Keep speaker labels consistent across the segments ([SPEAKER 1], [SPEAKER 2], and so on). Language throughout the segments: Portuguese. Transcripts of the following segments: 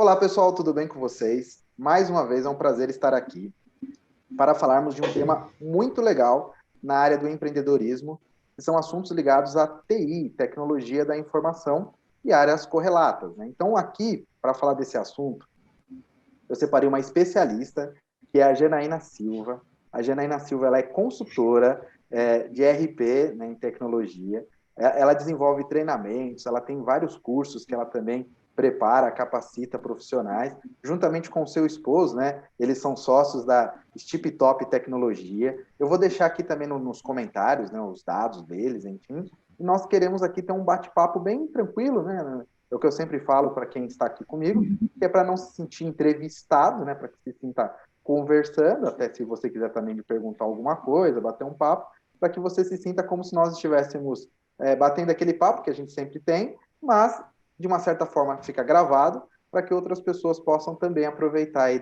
[SPEAKER 1] Olá, pessoal, tudo bem com vocês? Mais uma vez é um prazer estar aqui para falarmos de um tema muito legal na área do empreendedorismo, que são assuntos ligados à TI, tecnologia da informação e áreas correlatas, né? Então, aqui, para falar desse assunto, eu separei uma especialista, que é a Janaína Silva. A Janaína Silva, ela é consultora de RP, né, em tecnologia. Ela desenvolve treinamentos, ela tem vários cursos que ela também prepara, capacita profissionais, juntamente com o seu esposo, né? Eles são sócios da Steep Top Tecnologia. Eu vou deixar aqui também nos comentários, né, os dados deles, enfim. E nós queremos aqui ter um bate-papo bem tranquilo, né? É o que eu sempre falo para quem está aqui comigo, que é para não se sentir entrevistado, né? Para que se sinta conversando, até se você quiser também me perguntar alguma coisa, bater um papo, para que você se sinta como se nós estivéssemos batendo aquele papo que a gente sempre tem, mas de uma certa forma fica gravado para que outras pessoas possam também aproveitar aí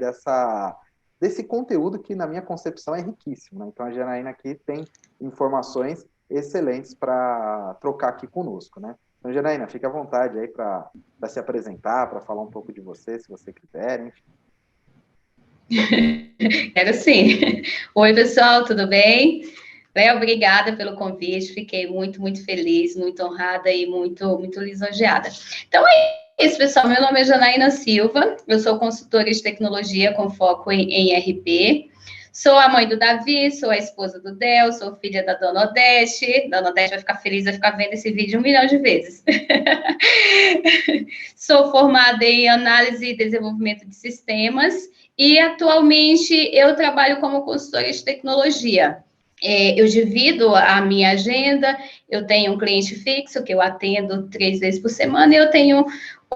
[SPEAKER 1] desse conteúdo que, na minha concepção, é riquíssimo, né? Então, a Janaína aqui tem informações excelentes para trocar aqui conosco, né? Então, Janaína, fique à vontade aí para se apresentar, para falar um pouco de você, se você quiser, enfim.
[SPEAKER 2] Quero sim. Oi, pessoal, tudo bem? Obrigada pelo convite, fiquei muito, muito feliz, muito honrada e muito, muito lisonjeada. Então é isso, pessoal. Meu nome é Janaína Silva, eu sou consultora de tecnologia com foco em RP. Sou a mãe do Davi, sou a esposa do Del, sou filha da Dona Odete. Dona Odete vai ficar feliz, vai ficar vendo esse vídeo 1 milhão de vezes. Sou formada em análise e desenvolvimento de sistemas e atualmente eu trabalho como consultora de tecnologia. Eu divido a minha agenda, eu tenho um cliente fixo que eu atendo 3 vezes por semana e eu tenho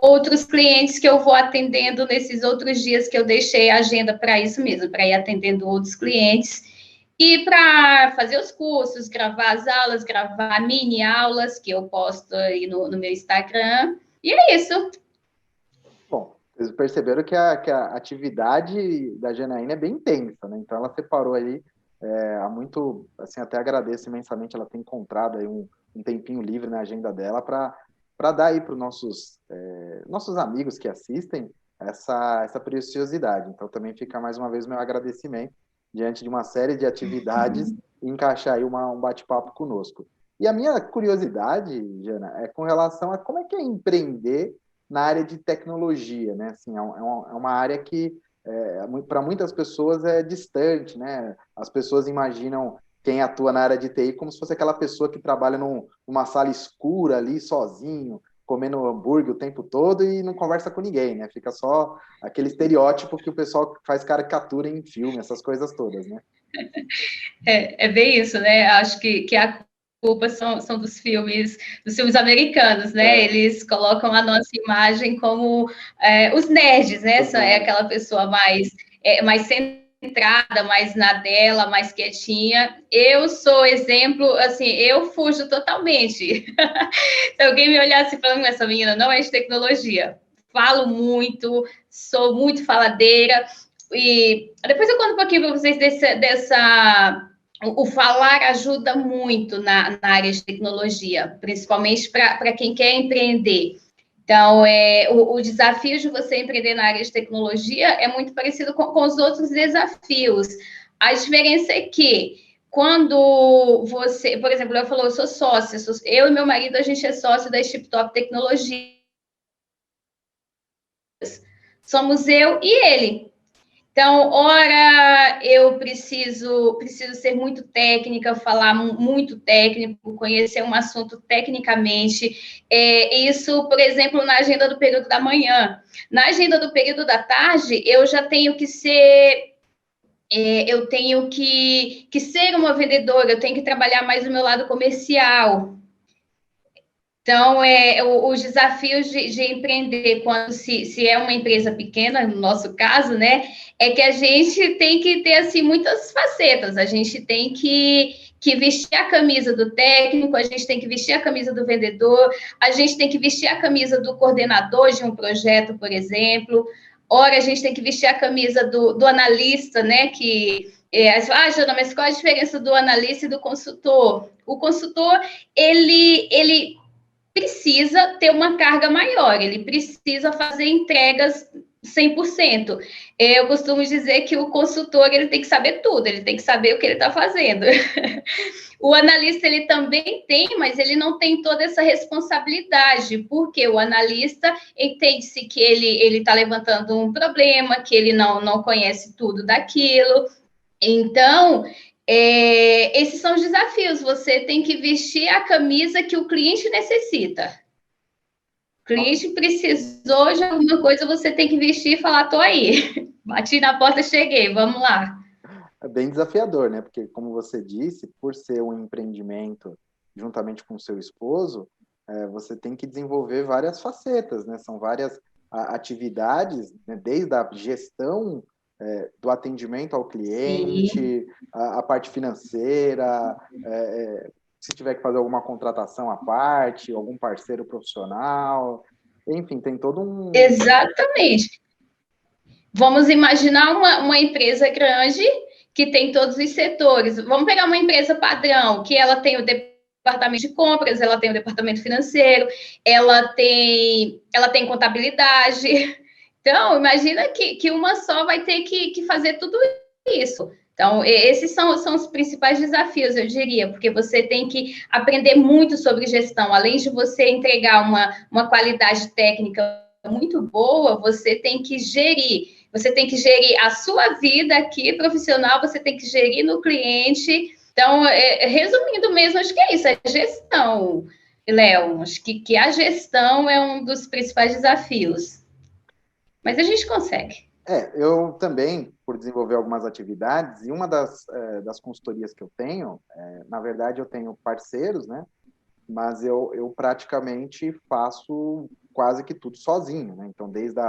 [SPEAKER 2] outros clientes que eu vou atendendo nesses outros dias que eu deixei a agenda para isso mesmo, para ir atendendo outros clientes e para fazer os cursos, gravar as aulas, gravar mini aulas que eu posto aí no meu Instagram. E é isso.
[SPEAKER 1] Bom, vocês perceberam que a atividade da Janaína é bem intensa, né? Então, ela separou aí há muito, assim, até agradeço imensamente ela ter encontrado aí um tempinho livre na agenda dela para dar aí para os nossos amigos que assistem essa preciosidade. Então, também fica mais uma vez o meu agradecimento diante de uma série de atividades e encaixar aí um bate-papo conosco. E a minha curiosidade, Jana, é com relação a como é que é empreender na área de tecnologia, né? Assim, é uma área que para muitas pessoas é distante, né? As pessoas imaginam quem atua na área de TI como se fosse aquela pessoa que trabalha numa sala escura ali, sozinho, comendo hambúrguer o tempo todo e não conversa com ninguém, né? Fica só aquele estereótipo que o pessoal faz caricatura em filme, essas coisas todas, né?
[SPEAKER 2] É bem isso, né? Acho que a culpa são dos filmes americanos, né? Eles colocam a nossa imagem como os nerds, né? Essa é aquela pessoa mais centrada, mais na dela, mais quietinha. Eu sou exemplo, assim, eu fujo totalmente. Se alguém me olhasse falando, essa menina não é de tecnologia. Falo muito, sou muito faladeira. E depois eu conto um pouquinho para vocês o falar ajuda muito na área de tecnologia, principalmente para quem quer empreender. Então, o desafio de você empreender na área de tecnologia é muito parecido com os outros desafios. A diferença é que quando você, por exemplo, eu falou, eu sou sócia, eu e meu marido, a gente é sócio da Steep Top Tecnologia. Somos eu e ele. Então, ora, eu preciso ser muito técnica, falar muito técnico, conhecer um assunto tecnicamente. Isso, por exemplo, na agenda do período da manhã. Na agenda do período da tarde, eu já tenho que ser... eu tenho que ser uma vendedora, eu tenho que trabalhar mais o meu lado comercial. Então, os desafios de empreender, quando se é uma empresa pequena, no nosso caso, né, é que a gente tem que ter, assim, muitas facetas. A gente tem que vestir a camisa do técnico, a gente tem que vestir a camisa do vendedor, a gente tem que vestir a camisa do coordenador de um projeto, por exemplo. Ora, a gente tem que vestir a camisa do analista, né, Jana, mas qual a diferença do analista e do consultor? O consultor, ele precisa ter uma carga maior, ele precisa fazer entregas 100%. Eu costumo dizer que o consultor ele tem que saber tudo, ele tem que saber o que ele está fazendo. O analista ele também tem, mas ele não tem toda essa responsabilidade, porque o analista entende-se que ele está levantando um problema, que ele não conhece tudo daquilo. Então, esses são os desafios. Você tem que vestir a camisa que o cliente necessita. O cliente precisou de alguma coisa, você tem que vestir e falar, tô aí. Bati na porta, cheguei, vamos lá.
[SPEAKER 1] É bem desafiador, né? Porque, como você disse, por ser um empreendimento juntamente com o seu esposo, você tem que desenvolver várias facetas, né? São várias atividades, né? Desde a gestão do atendimento ao cliente, a parte financeira, se tiver que fazer alguma contratação à parte, algum parceiro profissional, enfim, tem todo um...
[SPEAKER 2] Exatamente. Vamos imaginar uma empresa grande que tem todos os setores. Vamos pegar uma empresa padrão, que ela tem o departamento de compras, ela tem o departamento financeiro, ela tem contabilidade. Então, imagina que uma só vai ter que fazer tudo isso. Então, esses são os principais desafios, eu diria, porque você tem que aprender muito sobre gestão. Além de você entregar uma qualidade técnica muito boa, você tem que gerir. Você tem que gerir a sua vida aqui, profissional, você tem que gerir no cliente. Então, resumindo mesmo, acho que é isso, é gestão, Léo. Acho que a gestão é um dos principais desafios. Mas a gente consegue.
[SPEAKER 1] Eu também, por desenvolver algumas atividades, e uma das consultorias que eu tenho, na verdade, eu tenho parceiros, né? Mas eu praticamente faço quase que tudo sozinho, né? Então, desde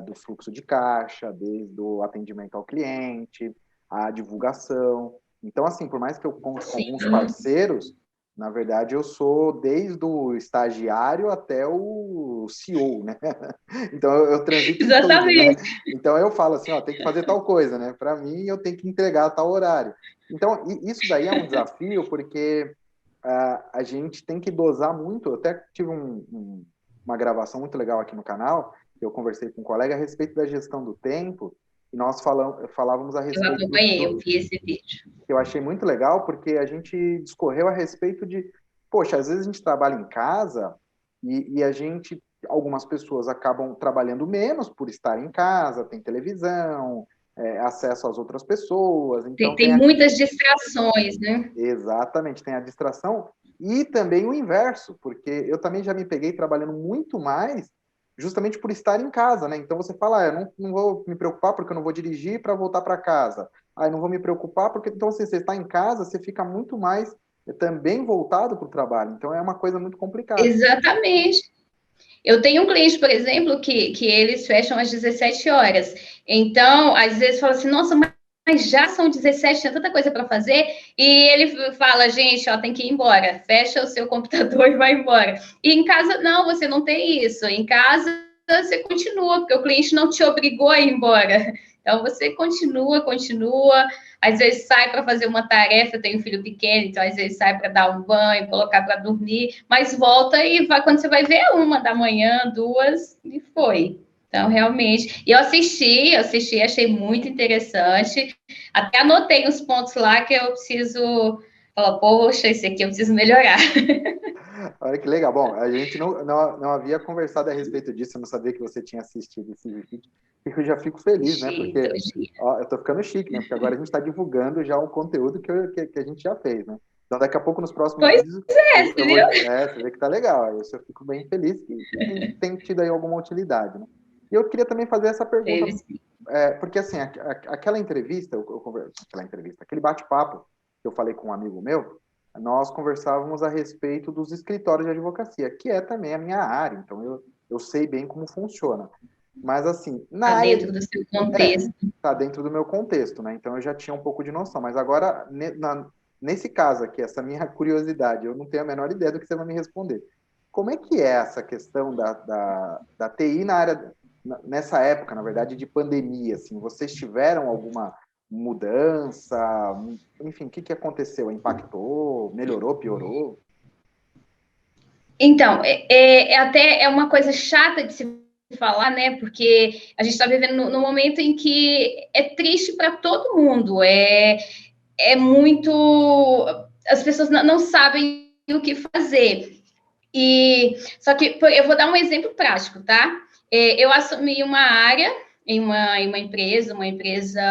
[SPEAKER 1] do fluxo de caixa, desde o atendimento ao cliente, a divulgação. Então, assim, por mais que eu conte com alguns parceiros, na verdade, eu sou desde o estagiário até o CEO, né? Então, eu transito em tudo, né? Então, eu falo assim, ó, tem que fazer tal coisa, né? Para mim, eu tenho que entregar tal horário. Então, isso daí é um desafio, porque a gente tem que dosar muito. Eu até tive uma gravação muito legal aqui no canal, que eu conversei com um colega a respeito da gestão do tempo, e nós falávamos a respeito...
[SPEAKER 2] Eu acompanhei, eu vi esse vídeo.
[SPEAKER 1] Que eu achei muito legal, porque a gente discorreu a respeito de, poxa, às vezes a gente trabalha em casa e algumas pessoas acabam trabalhando menos por estar em casa, tem televisão, acesso às outras pessoas. Então
[SPEAKER 2] tem muitas distrações, né?
[SPEAKER 1] Exatamente, tem a distração e também o inverso, porque eu também já me peguei trabalhando muito mais justamente por estar em casa, né? Então você fala, eu não vou me preocupar porque eu não vou dirigir para voltar para casa. Eu não vou me preocupar porque, então, assim, você está em casa, você fica muito mais também voltado para o trabalho. Então é uma coisa muito complicada.
[SPEAKER 2] Exatamente. Eu tenho um cliente, por exemplo, que eles fecham às 17 horas. Então, às vezes fala assim, nossa, mas já são 17, tinha tanta coisa para fazer. E ele fala, gente, ó, tem que ir embora. Fecha o seu computador e vai embora. E em casa, não, você não tem isso. Em casa, você continua, porque o cliente não te obrigou a ir embora. Então, você continua. Às vezes sai para fazer uma tarefa, eu tenho um filho pequeno, então às vezes sai para dar um banho, colocar para dormir, mas volta e vai quando você vai ver 1 da manhã, 2, e foi. Então, realmente. E eu assisti, achei muito interessante. Até anotei os pontos lá que eu preciso falar, poxa, esse aqui eu preciso melhorar.
[SPEAKER 1] Olha que legal. Bom, a gente não havia conversado a respeito disso, eu não sabia que você tinha assistido esse vídeo. Eu já fico feliz, né? Porque eu tô ficando chique, né? Porque agora a gente está divulgando já um conteúdo que a gente já fez, né? Então, daqui a pouco, nos próximos vídeos, você vê que tá legal. Isso eu fico bem feliz que tem tido aí alguma utilidade, né? E eu queria também fazer essa pergunta, porque assim, aquela entrevista, aquele bate-papo que eu falei com um amigo meu, nós conversávamos a respeito dos escritórios de advocacia, que é também a minha área, então eu sei bem como funciona. Mas, assim,
[SPEAKER 2] Está dentro do seu contexto.
[SPEAKER 1] Está dentro do meu contexto, né? Então, eu já tinha um pouco de noção. Mas agora, nesse caso aqui, essa minha curiosidade, eu não tenho a menor ideia do que você vai me responder. Como é que é essa questão da TI na área, nessa época, na verdade, de pandemia? Assim, vocês tiveram alguma mudança? Enfim, o que aconteceu? Impactou? Melhorou? Piorou?
[SPEAKER 2] Então, até uma coisa chata de se falar, né? Porque a gente está vivendo no momento em que é triste para todo mundo. É muito. As pessoas não sabem o que fazer. Só que eu vou dar um exemplo prático, tá? Eu assumi uma área em uma empresa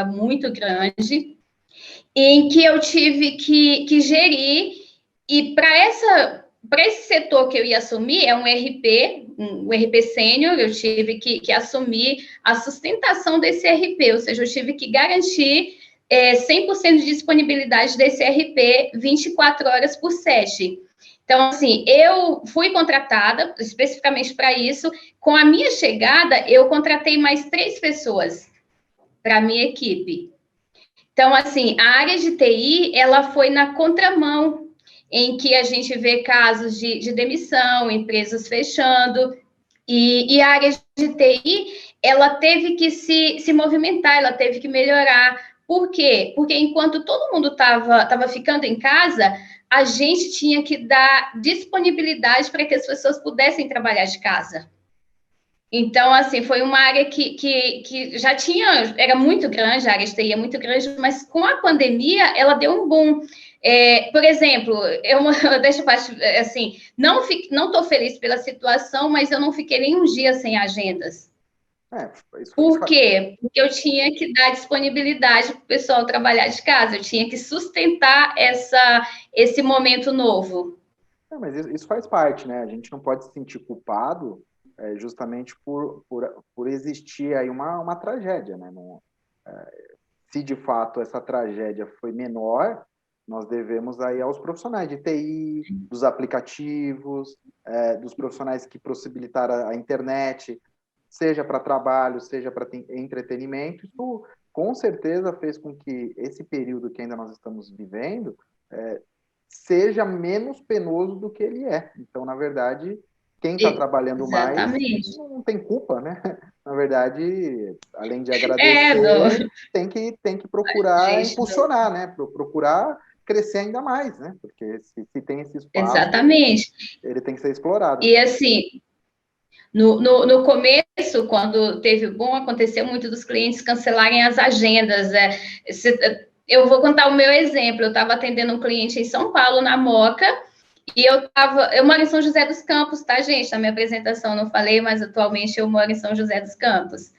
[SPEAKER 2] muito grande, em que eu tive que gerir, e para esse setor que eu ia assumir, é um RP sênior, eu tive que assumir a sustentação desse RP, ou seja, eu tive que garantir 100% de disponibilidade desse RP 24 horas por 7. Então, assim, eu fui contratada especificamente para isso. Com a minha chegada, eu contratei mais 3 pessoas para a minha equipe. Então, assim, a área de TI, ela foi na contramão, em que a gente vê casos de demissão, empresas fechando, e a área de TI, ela teve que se movimentar, ela teve que melhorar. Por quê? Porque enquanto todo mundo estava ficando em casa, a gente tinha que dar disponibilidade para que as pessoas pudessem trabalhar de casa. Então, assim, foi uma área que já tinha, era muito grande, a área de TI é muito grande, mas com a pandemia, ela deu um boom. Por exemplo, deixa eu assim, não estou feliz pela situação, mas eu não fiquei nem um dia sem agendas. Por quê? Porque eu tinha que dar disponibilidade para o pessoal trabalhar de casa, eu tinha que sustentar esse momento novo.
[SPEAKER 1] Mas isso faz parte, né? A gente não pode se sentir culpado justamente por existir aí uma tragédia, né? Se de fato essa tragédia foi menor, nós devemos aí aos profissionais de TI, dos aplicativos, dos profissionais que possibilitaram a internet, seja para trabalho, seja para entretenimento. Isso com certeza fez com que esse período que ainda nós estamos vivendo seja menos penoso do que ele é. Então, na verdade, quem está trabalhando mais não tem culpa, né? Na verdade, além de agradecer, tem que procurar impulsionar, né? Procurar crescer ainda mais, né? Porque se tem esse espaço, ele tem que ser explorado.
[SPEAKER 2] E assim, no começo, quando teve o boom, aconteceu muito dos clientes cancelarem as agendas. Eu vou contar o meu exemplo. Eu estava atendendo um cliente em São Paulo, na Moca, e eu moro em São José dos Campos, tá, gente? Na minha apresentação não falei, mas atualmente eu moro em São José dos Campos.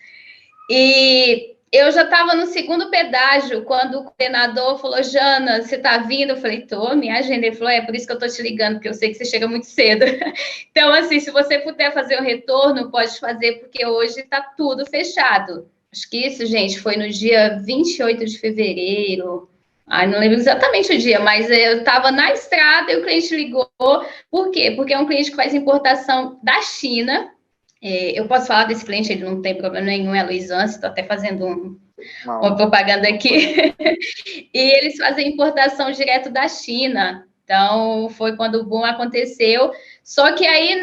[SPEAKER 2] E eu já estava no segundo pedágio, quando o coordenador falou, Jana, você está vindo? Eu falei, tô, minha agenda. Ele falou, é por isso que eu estou te ligando, porque eu sei que você chega muito cedo. Então, assim, se você puder fazer um retorno, pode fazer, porque hoje está tudo fechado. Acho que isso, gente, foi no dia 28 de fevereiro. Ai, não lembro exatamente o dia, mas eu estava na estrada e o cliente ligou. Por quê? Porque é um cliente que faz importação da China. Eu posso falar desse cliente, ele não tem problema nenhum, é a Luiz Anse, estou até fazendo uma propaganda aqui. E eles fazem importação direto da China. Então, foi quando o boom aconteceu. Só que aí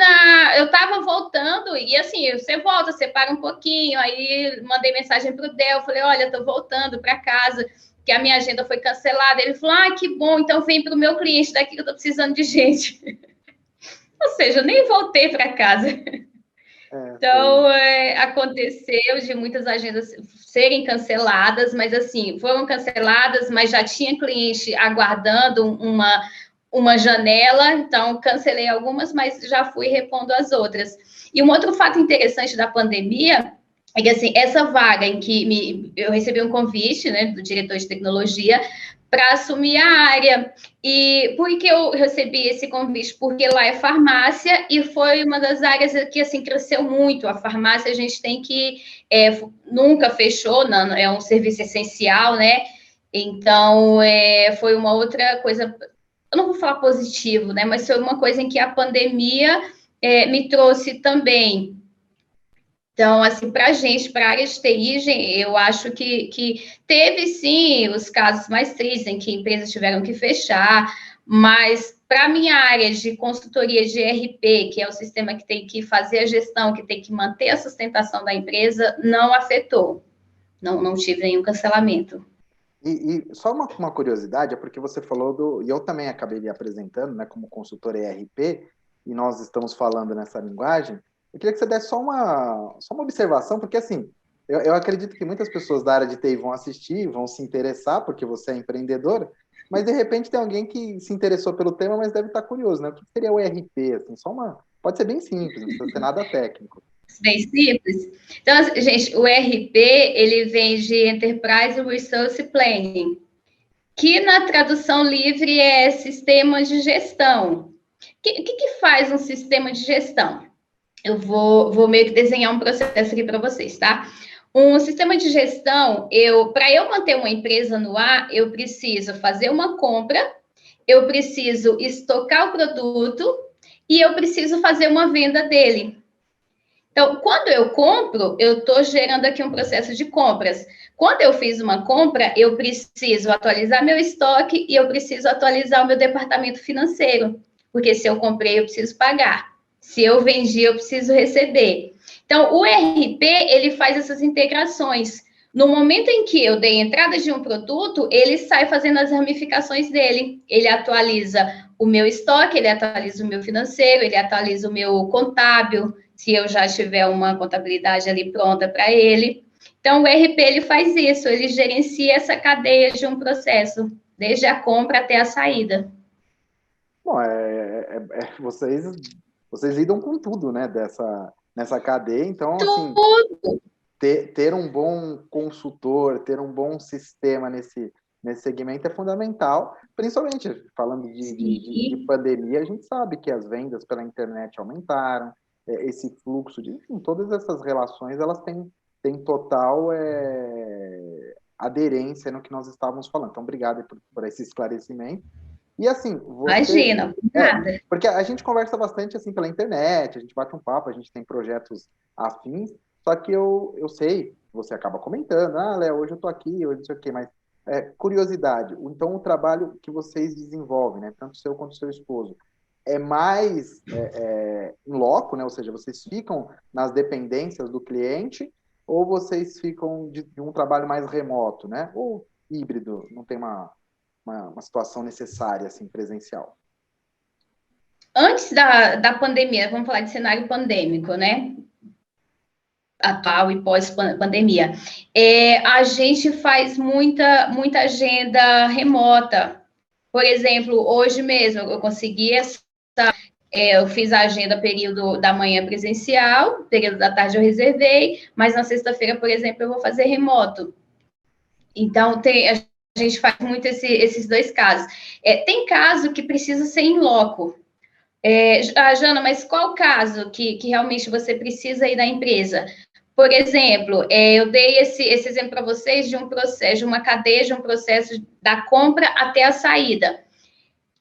[SPEAKER 2] eu estava voltando, e assim, você volta, você para um pouquinho, aí mandei mensagem para o Del, falei, olha, estou voltando para casa, que a minha agenda foi cancelada. Ele falou, que bom, então vem para o meu cliente daqui que eu estou precisando de gente. Ou seja, eu nem voltei para casa. Então, aconteceu de muitas agendas serem canceladas, mas assim, foram canceladas, mas já tinha cliente aguardando uma janela, então cancelei algumas, mas já fui repondo as outras. E um outro fato interessante da pandemia é que, assim, essa vaga em que eu recebi um convite, né, do diretor de tecnologia para assumir a área. E por que eu recebi esse convite? Porque lá é farmácia e foi uma das áreas que, assim, cresceu muito. A farmácia a gente tem que... nunca fechou, não, é um serviço essencial, né? Então, foi uma outra coisa... Eu não vou falar positivo, né? Mas foi uma coisa em que a pandemia me trouxe também. Então, assim, para a gente, para a área de TI, eu acho que teve, sim, os casos mais tristes em que empresas tiveram que fechar, mas para a minha área de consultoria de ERP, que é o sistema que tem que fazer a gestão, que tem que manter a sustentação da empresa, não afetou. Não tive nenhum cancelamento.
[SPEAKER 1] E só uma curiosidade, é porque você falou e eu também acabei lhe apresentando, né, como consultor ERP, e nós estamos falando nessa linguagem. eu queria que você desse só uma observação, porque assim, eu acredito que muitas pessoas da área de TI vão assistir, vão se interessar, porque você é empreendedora, mas de repente tem alguém que se interessou pelo tema, mas deve estar curioso, né? O que seria o ERP? Assim, pode ser bem simples, não precisa ser nada técnico.
[SPEAKER 2] Bem simples. Então, assim, gente, o ERP, ele vem de Enterprise Resource Planning, que na tradução livre é sistema de gestão. O que faz um sistema de gestão? Eu vou meio que desenhar um processo aqui para vocês, tá? Um sistema de gestão, para eu manter uma empresa no ar, eu preciso fazer uma compra, eu preciso estocar o produto e eu preciso fazer uma venda dele. Então, quando eu compro, eu estou gerando aqui um processo de compras. Quando eu fiz uma compra, eu preciso atualizar meu estoque e eu preciso atualizar o meu departamento financeiro, porque se eu comprei, eu preciso pagar. Se eu vendi, eu preciso receber. Então, o ERP, ele faz essas integrações. No momento em que eu dei entrada de um produto, ele sai fazendo as ramificações dele. Ele atualiza o meu estoque, ele atualiza o meu financeiro, ele atualiza o meu contábil, se eu já tiver uma contabilidade ali pronta para ele. Então, o ERP, ele faz isso, ele gerencia essa cadeia de um processo, desde a compra até a saída.
[SPEAKER 1] Bom, vocês lidam com tudo, né, nessa cadeia, então, assim,
[SPEAKER 2] Tudo.
[SPEAKER 1] ter um bom consultor, ter um bom sistema nesse segmento é fundamental, principalmente falando de pandemia, a gente sabe que as vendas pela internet aumentaram, esse fluxo enfim, todas essas relações, elas têm total aderência no que nós estávamos falando. Então, obrigado por esse esclarecimento. E assim,
[SPEAKER 2] Imagina, nada.
[SPEAKER 1] porque a gente conversa bastante assim pela internet, a gente bate um papo, a gente tem projetos afins, só que eu sei, você acaba comentando, Léo, hoje eu tô aqui, hoje não sei o quê, mas curiosidade, então o trabalho que vocês desenvolvem, né, tanto o seu quanto o seu esposo, é mais em loco, né, ou seja, vocês ficam nas dependências do cliente ou vocês ficam de um trabalho mais remoto, né, ou híbrido, não tem uma situação necessária, assim, presencial?
[SPEAKER 2] Antes da pandemia, vamos falar de cenário pandêmico, né? Atual e pós-pandemia. A gente faz muita agenda remota. Por exemplo, hoje mesmo eu consegui eu fiz a agenda período da manhã presencial, período da tarde eu reservei, mas na sexta-feira, por exemplo, eu vou fazer remoto. Então, a gente faz muito esses dois casos. Tem caso que precisa ser em loco. Jana, mas qual caso que realmente você precisa ir da empresa? Por exemplo, eu dei esse exemplo para vocês de um processo, de uma cadeia, de um processo da compra até a saída.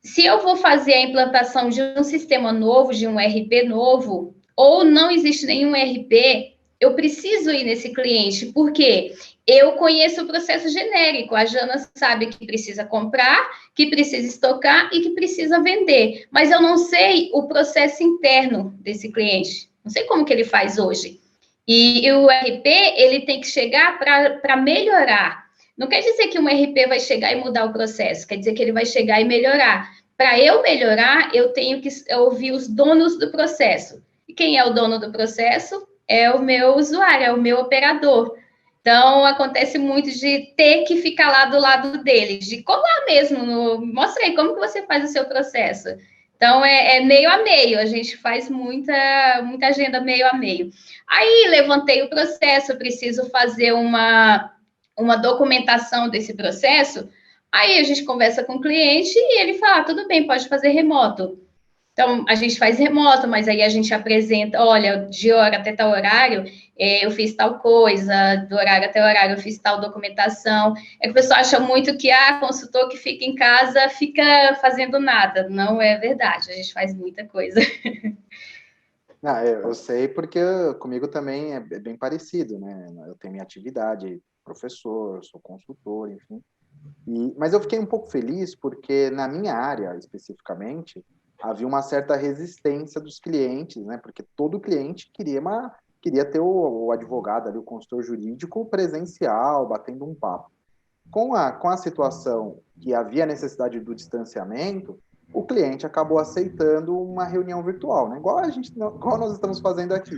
[SPEAKER 2] Se eu vou fazer a implantação de um sistema novo, de um RP novo, ou não existe nenhum RP, eu preciso ir nesse cliente, porque eu conheço o processo genérico. A Jana sabe que precisa comprar, que precisa estocar e que precisa vender, mas eu não sei o processo interno desse cliente. Não sei como que ele faz hoje. E o RP, ele tem que chegar para melhorar. Não quer dizer que um RP vai chegar e mudar o processo, quer dizer que ele vai chegar e melhorar. Para eu melhorar, eu tenho que ouvir os donos do processo. E quem é o dono do processo? É o meu usuário, é o meu operador. Então, acontece muito de ter que ficar lá do lado deles, de colar mesmo, mostra aí como que você faz o seu processo. Então, meio a meio, a gente faz muita agenda meio a meio. Aí, levantei o processo, preciso fazer uma documentação desse processo, aí a gente conversa com o cliente e ele fala, tudo bem, pode fazer remoto. Então, a gente faz remoto, mas aí a gente apresenta, olha, de hora até tal horário, eu fiz tal coisa, do horário até horário eu fiz tal documentação. Que o pessoal acha muito que, consultor que fica em casa fica fazendo nada. Não é verdade, a gente faz muita coisa.
[SPEAKER 1] Eu sei porque comigo também é bem parecido, né? Eu tenho minha atividade, professor, sou consultor, enfim. Mas eu fiquei um pouco feliz porque na minha área, especificamente, havia uma certa resistência dos clientes, né? Porque todo cliente queria ter o advogado ali, o consultor jurídico presencial, batendo um papo. Com a situação que havia necessidade do distanciamento, cliente acabou aceitando uma reunião virtual, né? Igual nós estamos fazendo aqui.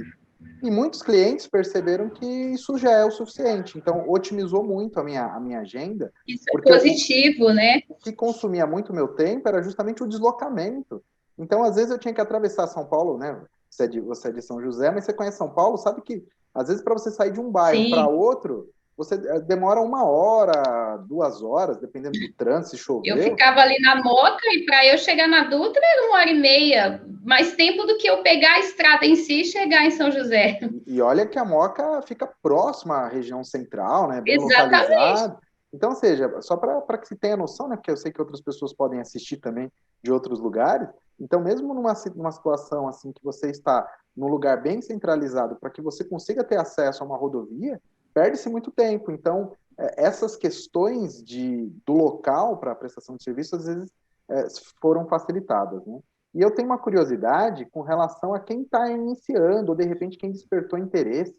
[SPEAKER 1] E muitos clientes perceberam que isso já é o suficiente. Então, otimizou muito a minha agenda.
[SPEAKER 2] Isso é
[SPEAKER 1] porque
[SPEAKER 2] positivo, né?
[SPEAKER 1] O que consumia muito meu tempo era justamente o deslocamento. Então, às vezes, eu tinha que atravessar São Paulo, né? Você é de São José, mas você conhece São Paulo, sabe que, às vezes, para você sair de um bairro para
[SPEAKER 2] Sim.
[SPEAKER 1] outro, você demora 1 hora, 2 horas, dependendo do trânsito, se
[SPEAKER 2] Eu
[SPEAKER 1] chover.
[SPEAKER 2] ficava ali na Moca e para eu chegar na Dutra era 1 hora e meia, mais tempo do que eu pegar a estrada em si e chegar em São José.
[SPEAKER 1] E olha que a Moca fica próxima à região central, né? Bem
[SPEAKER 2] Exatamente.
[SPEAKER 1] localizada. Então, ou seja, só para que se tenha noção, né? Porque eu sei que outras pessoas podem assistir também de outros lugares. Então, mesmo numa situação assim que você está num lugar bem centralizado, para que você consiga ter acesso a uma rodovia, perde-se muito tempo. Então, essas questões do local para a prestação de serviço, às vezes, foram facilitadas, né? E eu tenho uma curiosidade com relação a quem está iniciando, ou de repente quem despertou interesse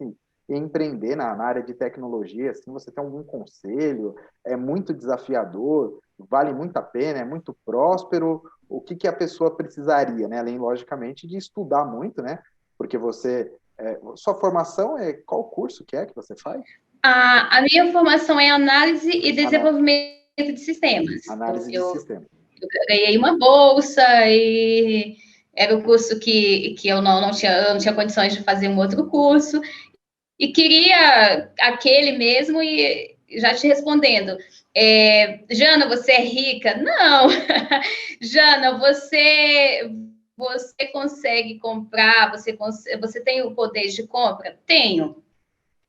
[SPEAKER 1] em empreender na área de tecnologia. Assim, você tem algum conselho? É muito desafiador? Vale muito a pena? É muito próspero? O que a pessoa precisaria, né? Além, logicamente, de estudar muito, né? Porque sua formação qual curso que você faz?
[SPEAKER 2] A minha formação é análise e desenvolvimento de sistemas.
[SPEAKER 1] Análise de sistemas.
[SPEAKER 2] Eu ganhei uma bolsa e era o curso que eu não tinha condições de fazer um outro curso. E queria aquele mesmo, e já te respondendo, Jana, você é rica? Não. Jana, você consegue comprar, você tem o poder de compra? Tenho.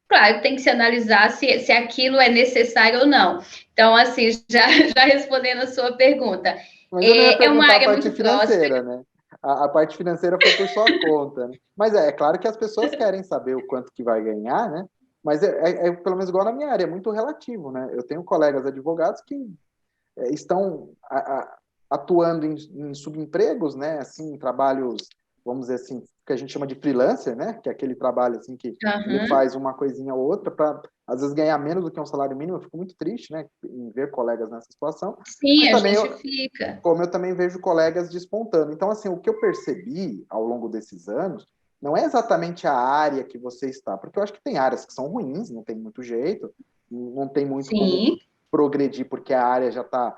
[SPEAKER 2] Claro, tem que se analisar se aquilo é necessário ou não. Então, assim, já respondendo a sua pergunta,
[SPEAKER 1] Mas eu não ia
[SPEAKER 2] é uma
[SPEAKER 1] perguntar a
[SPEAKER 2] área
[SPEAKER 1] parte
[SPEAKER 2] muito próxima.
[SPEAKER 1] financeira, né? A parte financeira foi por sua conta, né? Mas é claro que as pessoas querem saber o quanto que vai ganhar, né? Mas pelo menos igual na minha área, é muito relativo, né? Eu tenho colegas advogados que estão atuando em subempregos, né? Assim, em trabalhos, vamos dizer assim, que a gente chama de freelancer, né? Que é aquele trabalho assim que ele faz uma coisinha ou outra para às vezes ganhar menos do que um salário mínimo. Eu fico muito triste, né? Em ver colegas nessa situação.
[SPEAKER 2] Sim,
[SPEAKER 1] Mas
[SPEAKER 2] a
[SPEAKER 1] também
[SPEAKER 2] gente fica.
[SPEAKER 1] como eu também vejo colegas despontando. Então, assim, o que eu percebi ao longo desses anos não é exatamente a área que você está, porque eu acho que tem áreas que são ruins, não tem muito jeito, não tem muito como progredir, porque a área já está